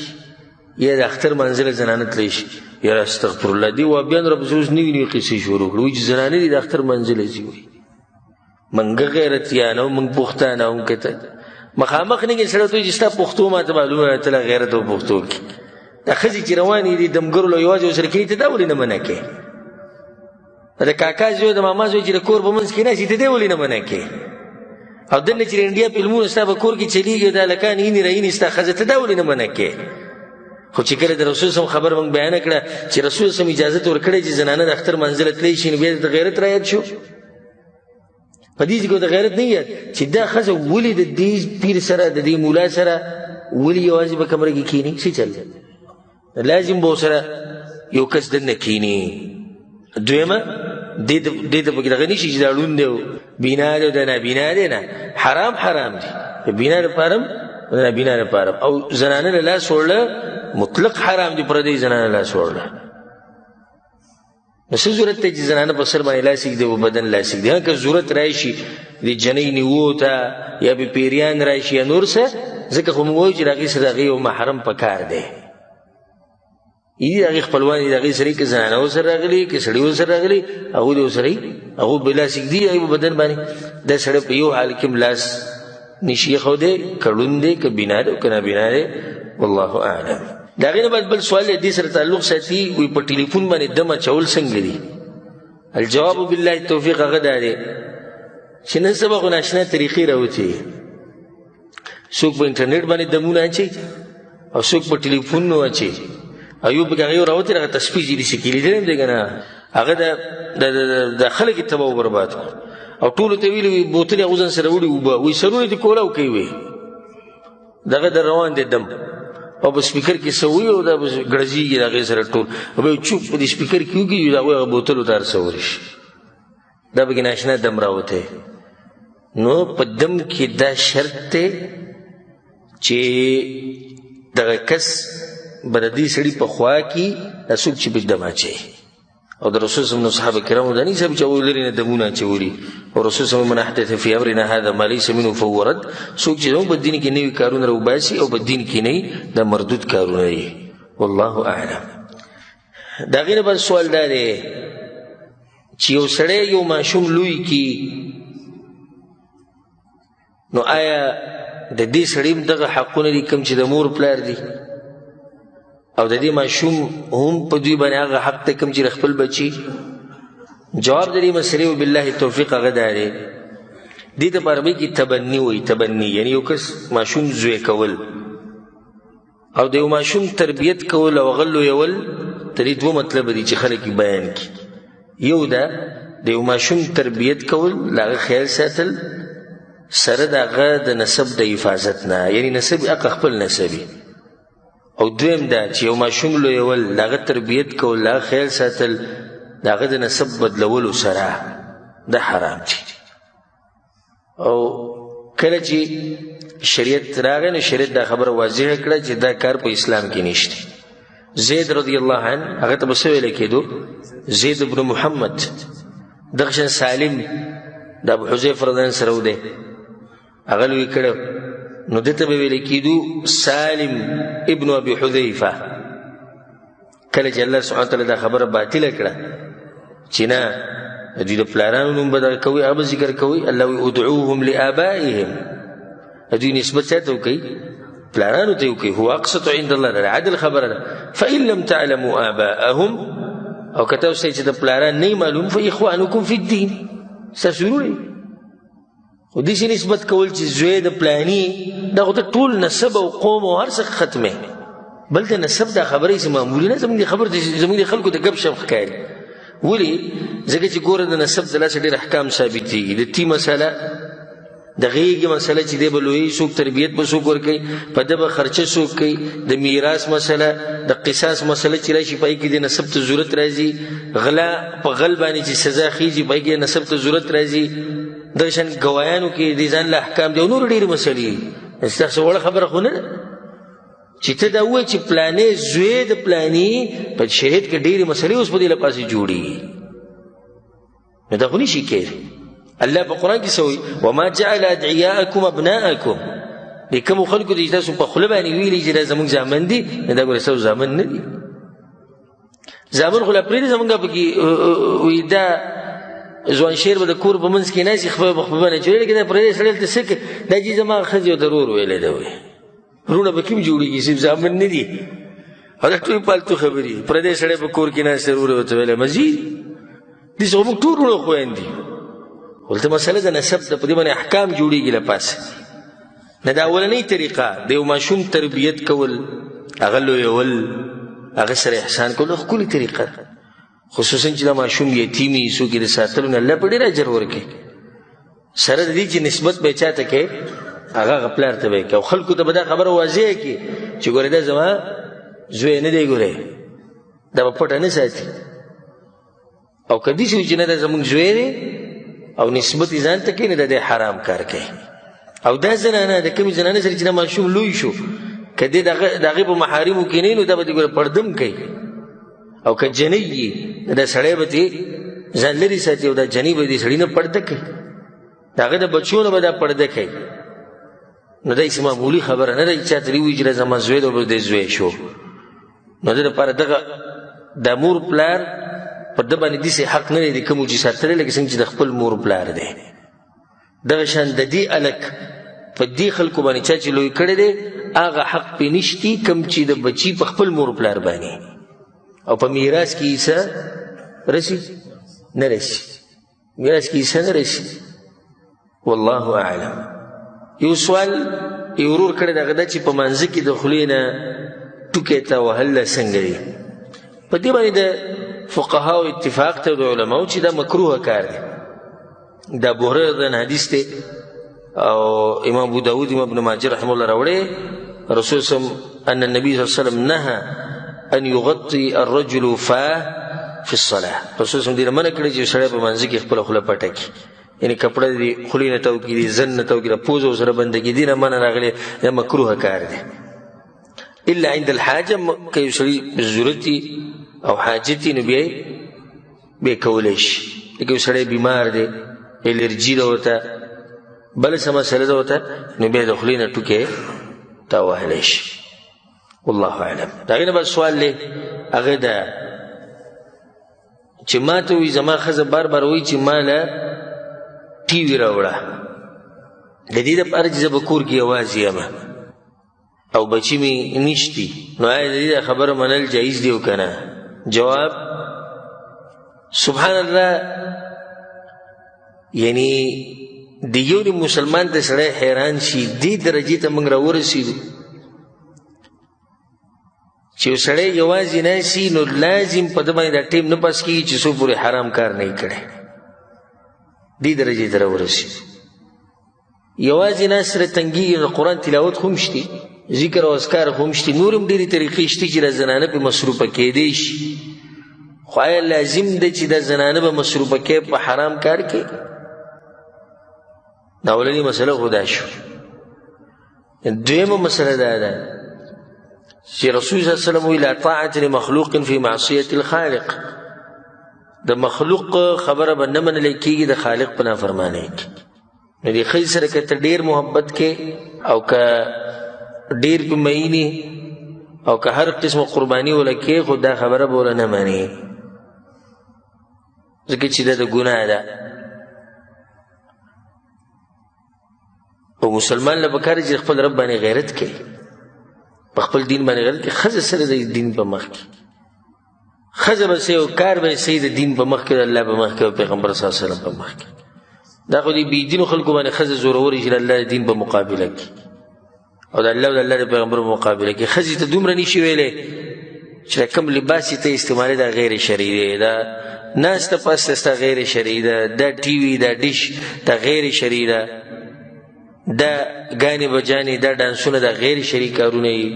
یا د اختر منزله زنانه تللی شي یاره استغفرالله دې وابیان راپسې اوس نوي نوي قصې شروع کړو وایي چې زنانه دي د اختر منزله ځي وایي موږ غیرتیان او موږ پښتانه هم که ته مخامخ نه کې سړی ته وایي چې ستا پښتو ماته معلومه ته له غیرت او پښتو کې دا ښځې چې روانې دي دمګرو له یوازې ورسره کښېني ته دا ولې نه منع کوې د کاکا زوی د ماما زوی چې د کور په منځ کې ناستي ته دې ولې نه منع کوې او دلته چې د انډیا فلمونه ستا په کور کې چلیږي دا هلکان اینې راینې ستا ښځه ته دا ولې نه منع کوې خو چې کله د رسول صم خبر موږ بیانه کړه چې رسول صم اجازت ورکړی چې زنانه د اختر منزله تللی شي نو بیا د غیرت رایاد شو په دې کې د غیرت نه یاد چې دا ښځه ولې د دې پیر سره د دې مولا سره ولې یوازې په کمره کې کښېني څه چل لازم به ورسره یو کس دننه کښېني دویمه دې ته پکې دغه نه شي چې دا ړوند دی بینا دی او دا نابینا دی نه حرام دی د بینا دپاره هم د نابینا دپاره او زنانه له لاس وړله مطلق حرام دی پردی زنانه لاس وړله نو څه ضرورت دی چې زنانه په سر باندې لاس ایږدي او بدن لاس ایږدي که ضرورت راشي د جنۍ نیوو ته یا به پیریان راشي یا نور څه ځکه خو موږ وایو چې د هغې سره د هغې یو محرم په کار دی دي د هغې خپلوان دي د هغې سره که زنانه ورسره راغلي که سړي ورسره راغلي هغوی دې ورسره هغوی به لاس ایږدي هغې په بدن باندې دا سړی په یو حال کې هم لاس نشي ایښودی که ړوند دی که بینا دی که نابینا دی والله اعلم د هغې نه بعد بل سوال دې سره تعلق ساتي وایي په ټلیفون باندې دم اچول څنګه دي الجواب بالله توفیق هغه دا دی چې نن سبا خو ناشنا طریقې راوتې څوک په انټرنیټ باندې دمونه اچوي او څوک په ټلیفونونو اچوي او یو پکې هغې راوتې هغه تسپیج یې داسې کې لیدلی هم دی که نه هغه د خلک یې تباه و برباد کړو او ټولو ته ویلي وي بوتل یې هغو ځان سره وړي اوبه وایي سرونه دې کولاو کوي وایي دغه د روان دی دم او په سپیکر کې څه وایي او دا ګړزېږي د هغې سره ټول او به چوپ په دې سپیکر کې وکړي د هغوی هغه بوتلو ته هر څه ورشي دا پکې ناشنا دم راوتی نو په دم کې دا شرط دی چې دغه کس به د دې سړي په خوا کې دا څوک چې پکې دم اچوي او د رسول صلی الله علیه صحابه کرامو دا نه صاحب چې هغوی لرې نه دمونه اچولي او رسول صلی الله من احدث فی امرنا هذا ما لیس منه فهو رد څوک چې زموږ په دین کې نوي کارونه راوباسي او په دین کې نه دا مردود کارونه دي والله اعلم د هغې نه بل سوال دا دی چې یو سړی یو ماشوم لوی کي نو آیا د دې سړي هم دغه حقونه دي کوم چې د مور پلار دي او د دې ماشوم هم په دوی باندې هغه حق ته کوم چې د خپل بچي جواب د دې مسلې وبالله توفیق هغه دا دی دې ته په عربي کې تبني وایي تبني یعنی یو کس ماشوم زوی کول او د یو ماشوم تربیت کول او هغه لویول تر دې دوه مطلب دي چې خلک بیان کړي یو دا د یو ماشوم تربیت کول د هغه خیال ساتل سره د هغه د نسب د حفاظت نه یعنی نسب هغه خپل نسبي او دویم دا چې یو ماشوم لویول د هغه تربیت کول د هغه خیال ساتل د هغه د نسب بدلولو سره دا حرام دي او کله چې شریعت راغی نو شریعت دا خبره واضحه کړه چې دا کار په اسلام کې نشته زید رضی الله عنه هغه ته به څه ویلی کېدو زید بن محمد دغه شان سالم د ابو حذیفه رضی الله سره ودی هغه لوی کړی نو دته به ویل کېدو سالم ابن ابي حذیفه کله چې الله سبحانه وتعالی دا خبره باطله کړه چې نه د دوی د پلارانو نوم به دغه کوي هغه به ذکر کوي الله وایي ادعوهم لآبائهم د دوی نسبت چا ته وکوي پلارانو ته وکوي هو اقسط عند الله د عدل خبره ده فإن لم تعلموا آباءهم او که تاسو چې د پلاران نه معلوم فإخوانکم فی الدین ستاسو ورونه خو داسې نسبت کول چې زوی د پلاني دا خو ته ټول نسب او قوم او هر څه ختمې بل ته نسب دا خبره یې معمولي نه زموږ د خبر زموږ د خلکو د ګپ شپ ښکاري ولې ځکه چې ګوره د نسب د لاسه ډېر احکام ثابتېږي د تی مسله د غېږې مسله چې دی به لویوي څوک تربیت به څوک ورکوي په ده به خرچه څوک کوي د میراث مسله د قصاص مسله چې راشي په هغې کې د نسب ته ضرورت راځي غلا په غل باندې چې سزا خیږي په هغې کې د نسب ته ضرورت راځي دغه شان ګوایانو کې د ځان له احکام دي او نور ډېرې مسلې ستاسو وړه خبره خو نه ده چې ته دا ووایې چې پلانې زوی د پلانې په شریعت کې ډېرې مسلې اوس په دې لپاسې جوړېږي نو دا خو نشي کېدی الله په قرآن کې څه وایي وما جعل ادعیاءکم ابناءکم دې کومو خلکو چې تاسو په خوله باندې ویلي چې دا زموږ زامن دي نو دا ګوره ستاسو زامن نه دي زامن خو لا پرېږده زموږ پکې وایي دا ځوان شیر به د کور په منځ کې ناستي خپله به باندې چورې لکه دا پردی سړی دلته څه کوي دا چې زما ښځې ورته ورور ویلی ده وایي وروڼه به کوم جوړېږي صرف زامن نه دي او دا ټول پالتو خبرې پردی سړی په کور کې ناست ورور یې ورته ویلی مزید داسې خو موږ ټول وروڼه خویندې ولته مسله د نسب ده په دې باندې احکام جوړېږي له پاسه نه دا اولنۍ طریقه د یو ماشوم تربیت کول هغه لویول هغه سره احسان کول ښکلې طریقه ده خصوصا چې دا ماشوم یتیم وي څوک یې د ساتلو نه الله په ډېر اجر ورکوي سره د دې چې نسبت به یې چا ته کوي هغه هغه پلار ته به یې کوي او خلکو ته به دا خبره واضحه کړي چې ګورې دا زما زوی نه دی ګورې دا به پټه نه ساتي او که داسې وي چې نه دا زموږ زوی دی او نسبت یې ځان ته کوي نه دا دی حرام کار کوي او دا زنانه د کومې زنانه سره چې دا ماشوم لوی شو که دې د هغې په محارمو کې نه نو دا به دې ګوره پردم کوي او که جنۍ یي دا سړی به دې ځان لرې ساتي او دا جنۍ به دې سړي نه پرده کوي د هغه د بچو نه به دا پرده کوي نو دا هېڅ معمولي خبره نه ده چې چا ته دې ووایي چې دا زما زوی دی او بس دی زوی شو نو د دپاره دغه دا مور پلار پر ده باندې داسې حق نه دی د کومو چې ساتلی لکه څنګه چې د خپل مور پلار دی دغه شان د دې الک په دې خلکو باندې چا چې لوی کړی دی هغه حق پې نشتي کوم چې د بچي په خپل مور پلار باندې او په میراث کې حصه رسي نه رسي میراث کې حصه نه رسي والله اعلم یو سوال یو ورور کړی دی هغه دا چې په مانځه کې د خولې نه ټوکې ته وهل څنګه دی په دې باندې د فقهاو اتفاق ته د علماو چې دا مکروه کار دی دا ابو هريره حدیث دی او امام ابو داود امام ابن ماجه رحمه الله راوړی رسول صلی ان النبي صلی الله علیه وسلم نهى ان يغطي الرجل فاه في الصلاه رسول صلی الله علیه وسلم منع کړی چې سړی په منځ کې خپل خوله پټه کړي یعنی کپړه دې خولې نه تاو کړي ځن نه تاو کړي پوزه سره بندګي دي نه منع راغلی دا مکروه کار دی الا عند الحاجه که یو سړي ضرورت او حاجت نو بیا یې کولی شي لکه یو سړی بیمار دی الرجي ده ورته بله څه مسله ده ورته نو بیا د خولې نه ټوکې تاوهلی شي والله اعلم د هغې نه بعد سوال دی هغه ده چې ما ته وایي زما ښځه بار بار وایي چې ما له ټي وي راوړه د دې دپاره چې زه به کور کې یوازې یم او بچي مې نشتي نو آیا د دې خبره منل جایز دی او که نه جواب سبحان الله یعنی د یو مسلمان ته سړی حیران شي دې درجې ته موږ راورسېدو چې یو سړی یوازې ناسي نو لازم په ده باندې دا ټیم نه پاس کېږي چې څو پورې حرام کار نه یې کړی دې درجې ته راورسېدو یوازې ناست سره تنګېږي نو قرآن تلاوت خو هم شتي ذکر او اذکار خو هم شتي نور هم ډېرې طریقې شتي چې دا زنانه پې مصروفه کېدی شي خو آیا لازم دی چې دا زنانه به مصروفه کې په حرام کار کې دا اولنی مسله خو دا شو دویمه مسله دا ده چې رسول صلی الله علیه وسلم وایي لا طاعة لمخلوق فی معصیة الخالق د مخلوق خبره به نه منلی کېږي د خالق په نافرمانۍ کې نو دې ښځې سره که ته ډېر محبت کې او که ډېر پې مینې او که هر قسمه قرباني وله کې خو دا خبره به وله نه منې ځکه چې دا د ګناه ده او مسلمان له پکار چې خپل رب باندې غیرت کوي په خپل دین باندې غیرت کوي ښځه سره د دین په مخ کې ښځه به صحیح او کار به صحیح د دین په مخ کې د الله په مخ کې او پیغمبر صلی الله علیه وسلم په مخ کې دا خو دې بېدینو خلکو باندې ښځه زورورې چې د الله د دین په مقابله کې او د الله او د الله د پیغمبر په مقابله کې ښځې ته دومره نشي ویلی چې کوم لباس یې ته استعمالوي دا غیر شرعي دی دا ناسته پاسته ستا غیر شرعي ده دا ټي وي دا ډش دا غیر شرعي ده دا ګانې بجانې دا ډانسونه دا غیر شرعي کارونه یې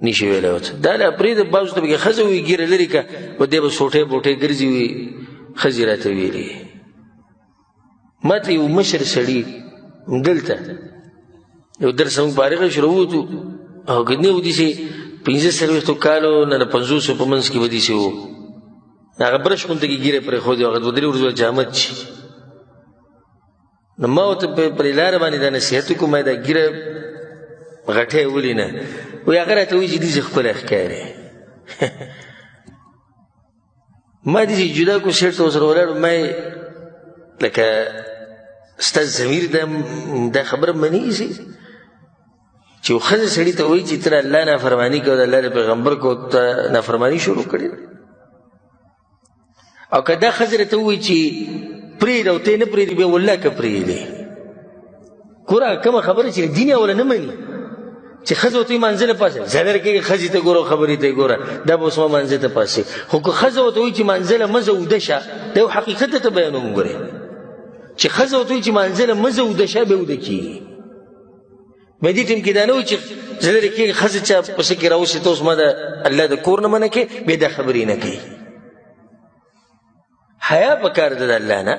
نشي ویلی ورته دا له پرېږده بعضو ته پکې ښځه وي ګیره لرې که و دی به سوټۍ بوټۍ ګرځي وي ښځې راته ویلې ما ته یو مشر سړي دلته یو درس موږ فارغه شو راووتو او که نه و داسې 15 کالو نه د 500 په منځ کې به داسې و هغه برش غونته کې ږیره پرېښودې هغه 2-3 ورځې جامد شي نو ما ورته پرې لاره باندې دا نصیحت وکړو ما دا ږیره غټۍ ولې نه وایي هغه راته وایي چې داسې ښکلی ښکارې ما داسې جدا کړو سیټ ته ورسره ولاړو ما یې لکه ستا ضمیر دا خبره منېږي چې یو ښځه سړي ته وایي چې ته د الله نافرماني کوه د الله د پیغمبر کوه ته نافرماني شروع کړې او که دا ښځه راته ووایي چې پرېږده او ته یې نه پرېږدې بیا والله که پرېږدې ګوره کومه خبره چې دین یې اوله نه مني چې ښځه ورته وایي مانځه له پاسه زیاده کېږي ښځې ته ګوره خبرې ته یې ګوره دا به اوس ما مانځه ته پاسې خو که ښځه ورته وایي چې مانځه له مزه اوده شه دا یو حقیقت ته بیانوم ګورې چې ښځه ورته وایي چې مانځه له مزه اوده شه بیا اوده کېږي بیا دې ټیم کې دا نه وایي چې زه لرې کېږي ښځه چا پسې کې راوسې ته اوس ما د الله د کور نه منع کې بیا دا خبرې نه کوي حیا پکار ده د الله نه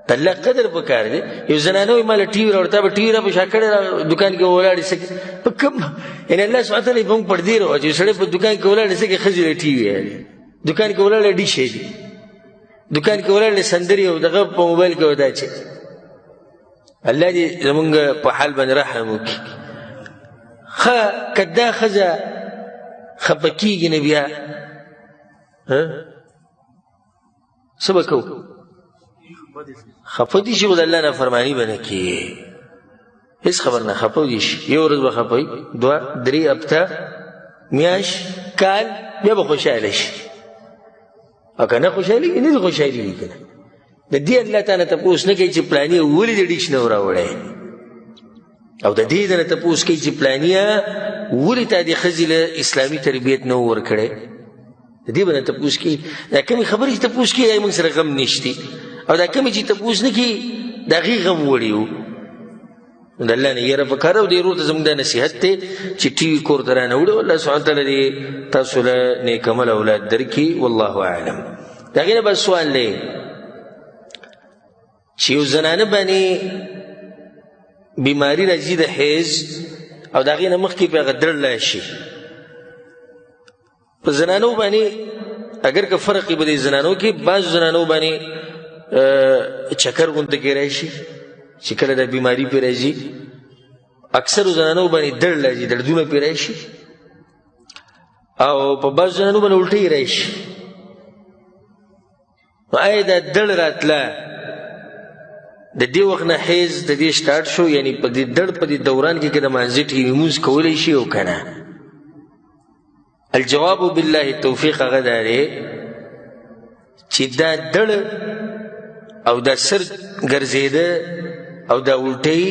د الله قدر پکار دی یو زنانه وایي ما له ټي وي راوړه تا به ټي وي را په شا کړې دوکان کې ولاړې څه په کوم یعنې الله سبحانه تعالی به موږ پردې راواچوي سړی په دوکان کې ولاړې څه کې ښځې له ټي وي دوکان کې ولاړې ډیشې دي دوکان کې ولاړې سندرې او دغه په موبایل کې ودا چې الله دې زمونږ په حال باندې رحم وکړي ښه که دا ښځه خفه کېږي نه بیا څه به کوو خفه دي شي خو د الله نافرماني به نه کېږي هېڅ خبر نه خفه دي شي یو ورځ به خفه وي 2-3 هفته میاشت کال بیا به خوشحاله شي او که نه خوشحالېږي نه دي خوشحالېږي که نه د دې الله تعالی تپوس نه کوي چې پلاني ولې د ډیش نه وراوړی او د دې نه تپوس کوي چې پلانیه ولې تا دې ښځې له اسلامي تربیت نه و ورکړی د دې به نه تپوس کوي دا کومې خبرې چې تپوس کوي هغې موږ سره غم نشتی او دا کومې چې تپوس نه کوي د هغې غم وړي وو نو د الله نه یره پکار او دې ورور ته زموږ دا نصیحت دی چې ټي وي کور ته رانه وړي الله سبحانه تعالی دې تاسو له نیک عمل اولاد درکړي والله اعلم د هغې نه بل سوال دی چې یو زنانه باندې بیماري راځي د حیض او د هغې نه مخکې په هغه دړله شي په زنانو باندې اگر که فرق یې په دې زنانو کې بعضو زنانو باندې چکر غونته کې راشي چې کله د بیماري پرې راځي اکثرو زنانو باندې دړ راځي دردونه پرې راشي او په بعضو زنانو باندې الټۍ راشي نو آیا دا دړ راتله د دې وخت نه حیض د دې سټارټ شو یعنی په دې دړ په دې دوران کې که د مانځه ټیم لمونځ کولی شي او که نه الجواب بالله التوفیق هغه دا دی چې دا دړ او دا سر ګرځېده او دا الټۍ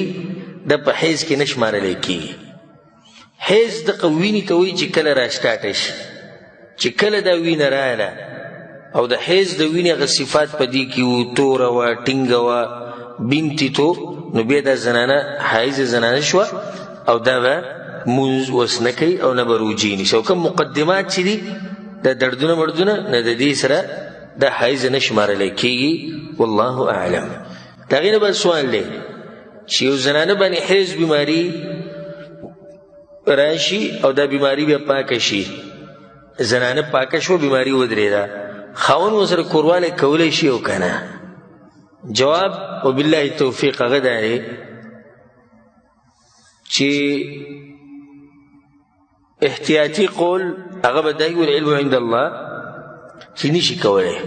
دا په حیض کې نه شمارلی کېږي حیض دغه وینې ته وایي چې کله را سټاټه شي چې کله دا وینه راغله او د حیض د وینې هغه صفات په دې کې وو توره وه ټینګه وه بینتي تو نو بیا دا زنانه حایض زنانه شوه او دا به مونځ اوس نه کوي او نه به روجې نیسي او کوم مقدمات چې دي دا دردونه مردونه نه د دې سره دا حایض نه شمارلی کېږي والله اعلم د هغې نه بل سوال دی چې یو زنانه باندې حیض بیماري راشي او دا بیماري بیا پاکه شي زنانه پاکه شوه بیماري ودرېده خاوند ورسره کوروالی کولی شي او که نه جواب وبالله التوفیق هغه دا دی چې احتیاطي قول هغه به دا وي والعلم عند الله چې نشي کولی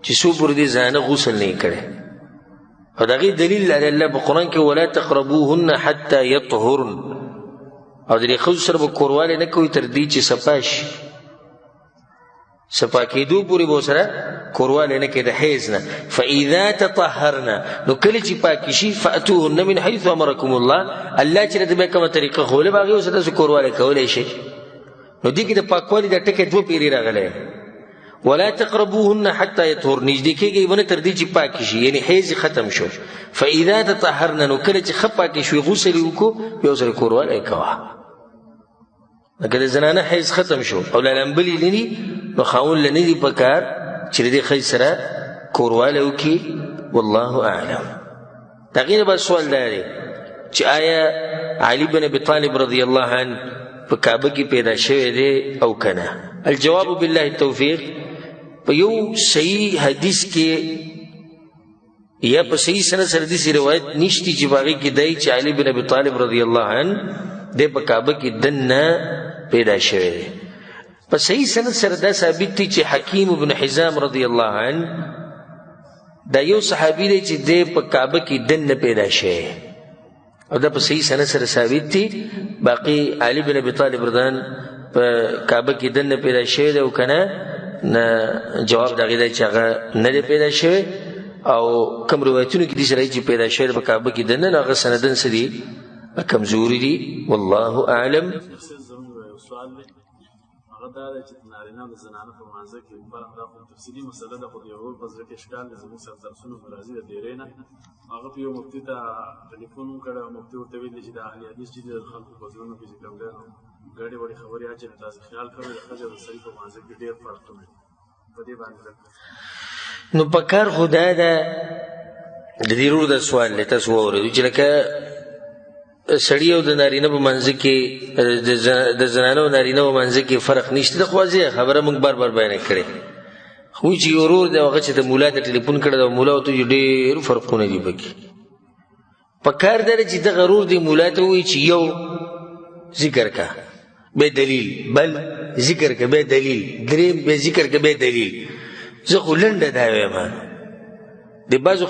چې څو پورې دې زنانه غسل نه یې کړی او د هغې دلیل لري الله په قرآن کې ولا تقربوهن حتی یطهرن او د دې ښځو سره به کوروالی نه کوي تر دې چې صفا شي صفا کېدو پورې به ورسره کوروالی نه کوي د حیض نه فاذا تطهرن نو کله چې پاکې شي فاتوهن من حیث امرکم الله الله چې راته بیا کومه طریقه ښوولې به هغې ورسره تاسو کوروالی کولی شئ نو دې کې د پاکوالي دا ټکی 2 پیرې راغلی ولا تقربوهن حتى يطهر نږدې کېږئ ونه تر دې چې پاکې شي یعنې حیض ختم شو فاذا تطهرن نو کله چې ښه پاکې شوې غسل یې وکړو بیا ورسره کوروالی کوه لکه د زنانه حیض ختم شو او لالمبلې نه دي نو خاوند له نه دي په کار چې د دې ښځې سره کوروالی وکړي والله اعلم د هغې نه بل سوال دا دی چې آیا علي بن ابي طالب رضی الله عنه په کعبه کې پیدا شوی دی او کنه؟ الجواب بالله التوفیق. په یو صحیح حدیث کې یا په صحیح سند سره داسې روایت نشتی چې په هغې کې دی چې علي بن ابي طالب رضی الله عنه دی په کعبه کې دننه پیدا شوی دی. په صحیح سند سره دا ثابت دی چې حکیم بن حزام رضی الله عنه دا یو صحابي دی چې دی په کعبه کې دننه پیدا شوی او دا په صحیح سند سره ثابت دی. باقي علي بن ابي طالب رضی الله عنه په کعبه کې دننه پیدا شوی دی او کنه جواب دا غي چې هغه نه دی پیدا شوی او کوم روایتونو کې دي چې چې پیدا شوی په کعبه کې دننه هغه سندن سدي کمزوري دي. والله اعلم. هغه دا چې نارینه او زنانه په منځ کې فرق دا په تفصیلي مسله ده، خو د یو په ځل کې اشکال د زموږ سره درسونو مرضی د ډیرې نه هغه په یو مفتي ته ټلیفون وکړ او مفتي ورته ویل چې د اهل حدیث چې د خلکو په ځلونو کې چې کوم ده ګاډي وړي خبرې اچي تاسو خیال کوئ د ښځې او د سړي په منځ کې ډېر فرق دی په دې باندې. نو په کار خدا ده د دې ورو د سوال له تاسو واورئ چې لکه سړی او د نارینه په منځ کې د زنانه او نارینه په منځ کې فرق نشته. د خوازه خبره موږ بار بار بیان کړې خو چې ورور دی هغه چې د مولا ته ټلیفون کړی دا مولا ته ډېر فرقونه دي پکې. په کار دی چې دغه ورور دی مولا ته وایي چې یو ذکر کا بے دلیل، بل ذکر کا بے دلیل، دریم بے ذکر کا بے دلیل. زه خو لنډه دا وایم د بعضو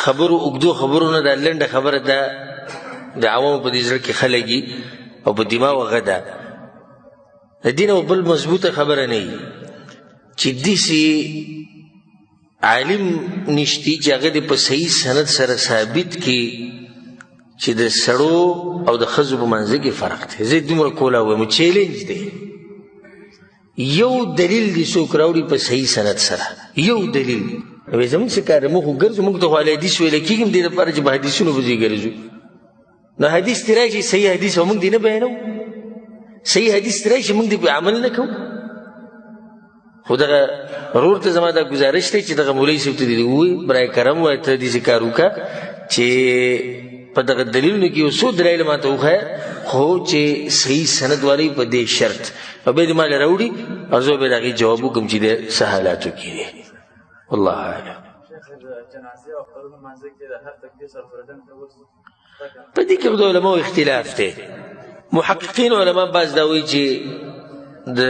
خبرو اوږدو خبرونه دا لنډه خبره ده د عوامو په دې زړه کې خلګي او په دماغ هغه ده د دین او بل مضبوطه خبره نه وي چې داسې عالم نشتی چې هغه دې په صحیح سند سره ثابت کړي چې د سړو او د ښځو په منځ کې فرق دی. زه دومره کولا وایم چیلنج دی. یو دلیل دې څوک راوړي په صحیح سند سره، یو دلیل. زموږ څه کار موږ خو ګرځو، موږ ته خو اهل حدیث ویل کېږي هم دې لپاره چې په حدیثونو پسې ګرځو. نو حدیث ته راشي صحیح حدیث او موږ دې نه بیانوو، صحیح حدیث ته راشي موږ دې په عمل نه کوو. خو دغه ورور ته زما دا ګزارش دی چې دغه مولوي صاحب ته دې ووایي برای کرم وایي ته داسې کار وکړه چې په دغه دلیلونو کې یو څو دلایل ماته وښایه خو چې صحیح سند والی په دې شرط او بیا دې ما له راوړي او زه به د هغې جواب وکړم چې د څه حالاتو کې دی. والله اعلم. په دې کې د علماو اختلاف دی. محققین علما بعض دا وایي چې د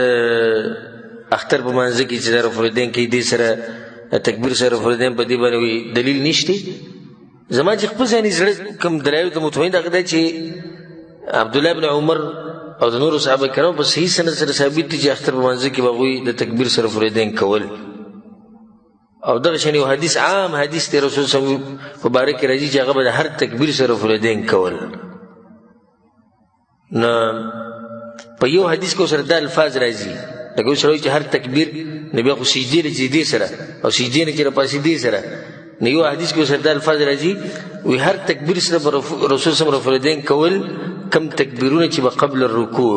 اختر په منځ کې چې د رفع الیدین کې دې سره تکبیر سره رفع الیدین په دې باندې دلیل نشته. زما چې خپل ځاني زړه کوم دلایل ته مطمئن هغه دی چې عبدالله بن عمر او د نورو صحابه کرامو په صحیح سند سره ثابت دي چې اختر په منځ کې به هغوی د تکبیر سره رفع الیدین کول. او دغه شان یو حدیث عام حدیث دی رسول صلی الله علیه وسلم په باره کې راځي چې هغه به د هر تکبیر سره رفع الیدین کول. نو په یو حدیث کې سره دا الفاظ راځي لکه اوس راوایي چې هر تکبیر نو بیا خو سجدې نه چې دې سره او سجدې نه چې راپاسې دې سره. نو یو حدیث کې سره دا الفاظ راځي وایي هر تکبیر سره به رسول صلی الله علیه وسلم رفع الیدین کول کم تکبیرونه چې به قبل الرکوع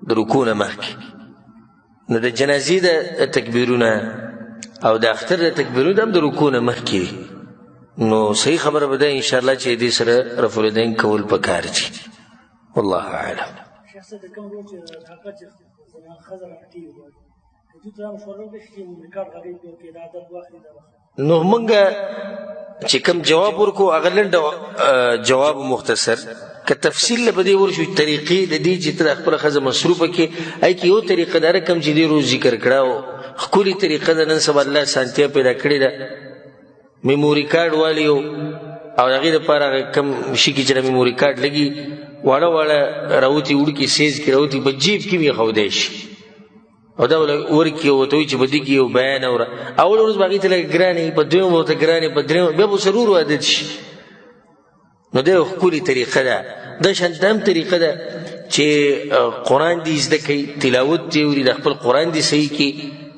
د رکوع نه مخکې. نو د جنازې د تکبیرونه او د اختر د تکبیرونه هم د رکوع نه مخکې. نو صحیح خبره به ده انشاءالله چې دې سره رفع الیدین کول پکار دي. والله اعلم. نو موږ چې کوم جواب ورکو هغه لنډ جواب مختصر که تفصیل له په دې ورشو طریقې د دې چې ته خپله ښځه مصروفه کې ای کې یو طریقه دا رقم چې دې روز ذکر کړه او ښکلې طریقه ده. نن سبا الله سانتیا پیدا کړې ده میموري کارډ والی او هغې دپاره کوم شي کې چې د میموري کارډ لګي واړه واړه راوتي وړکي سیز کې راوتي په جیب کې وي ښودی شي او دا ورکړي او ورته وایي چې په دې کې یو بیان اول ورځ به هغې ته لږ ګرانې په دویمه به ورته ګرانې په درېیمه بیا به ورسره ورو عادت شي. نو دا یو ښکلې طریقه ده. دا شان دا هم طریقه ده چې قرآن دې زده کوي، تلاوت دې اوري، د خپل قرآن دې صحیح کړي،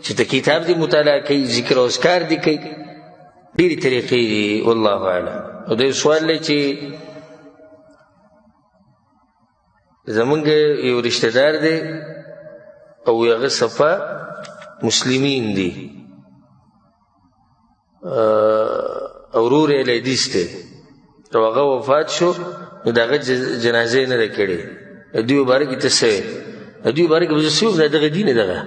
چې ته کتاب دې مطالعه کوي، ذکر او اذکار دې کوي. ډېرې طریقې دي. والله اعلم. او دا یو سوال دی چې زمونږ یو رشته دار دی او هغه صفا مسلمین دي او ورور یې حدیث دی او هغه وفات شو نو د هغه جنازې نه ده کړې د دوی باره کې ته څه وې د دوی باره کې به زه څه وم دا دغه دین دغه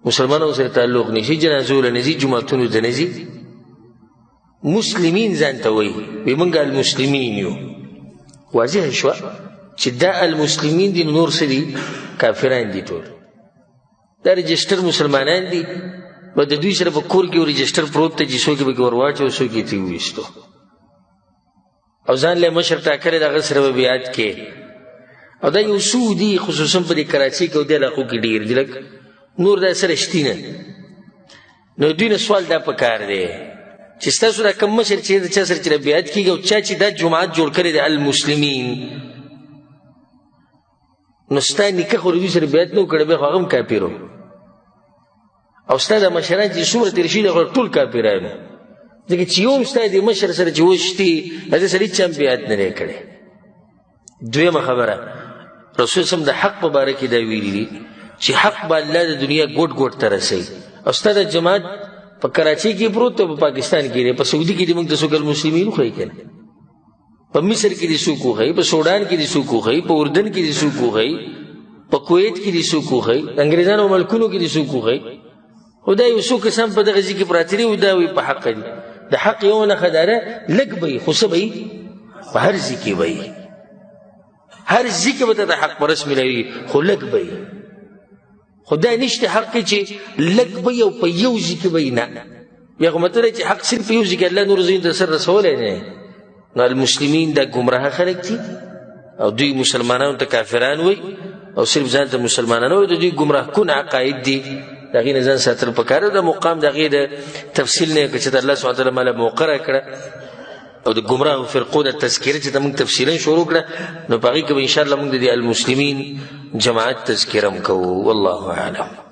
مسلمانانو سره تعلق نشي جنازو له نه ځي جوماتونو ته نه ځي مسلمین ځان ته وایي وایي موږ المسلمین یو واضح شوه چې دا المسلمین دي نور څه دي کافران دي ټول دا رجسټر مسلمانان دي به د دوی سره په کور کې رجسټر پروت دی چې څوک یې پکې ور واچوي او څوک یې ترې وویستو او ځان له مشر ټاکلی د هغه سره به بیعت کې او دا یو څو دي خصوصا په دې کراچۍ کې او دې علاقو کې ډېر دي لږ نور دا سره شتي نه نو دوی نه سوال دا پکار دی چې ستاسو دا کوم مشر چې د چا سره چې بیعت کېږي او چا چې دا جماعت جوړ کړی دی المسلمین نو ستا نکاح خو د دوی سره بیعت نه و کړی بیا خو هغه هم کافر و او ستا دا مشران چې څومره تېر شوي دي ټول کافران وو ځکه چې یو هم ستا د مشر سره چې وشتي هغه سره هېچا هم بیعت نه دی کړی دویمه خبره رسول صلی د حق په باره کې دا ویلي دي چې حق به الله د دنیا ګوټ ګوټ ته رسوي او ستا د جماعت په کراچۍ کې پروت دی په پاکستان کې دی په سعودي کې دې موږ ته څوک المسلمین وښایي که نه په مصر کې دې څوک وښایي په سوډان کې دې څوک وښایي په اردن کې دې څوک وښایي په کویت کې دې څوک وښایي انګریزانو ملکونو کې دې څوک وښایي خو دا یو څو کسان په دغه ځای کې پراته دي او دا وایي په حق دي د حق یوه نښه دا ده لږ به یي خو څه به یي په هر ځای کې به یي هر ځای کې به ته د حق پرست ملوي خو لږ به یي خو دا نشته حق کې چې لږ به یي او په یو ځای کې به یي نه بیا خو مطلب دی چې حق صرف په یو ځای کې الله نور ځایونو ته سر رسولی نه نو المسلمین دا ګمراه خلک دي او دوی مسلمانانو ته کافران وایي او صرف ځان ته مسلمانان وایي د دوی ګمراه کن عقاید دي د هغې نه ځان ساتل پکار د مقام د هغې د تفصیل نه که چې د الله سبحانه تعالی ماله موقع راکړه او د ګمراهو فرقو د تذکره چې ته موږ تفصیلا شروع کړه نو په هغې کې به انشاءالله موږ د دې المسلمین جماعت تذکره هم کوو والله اعلم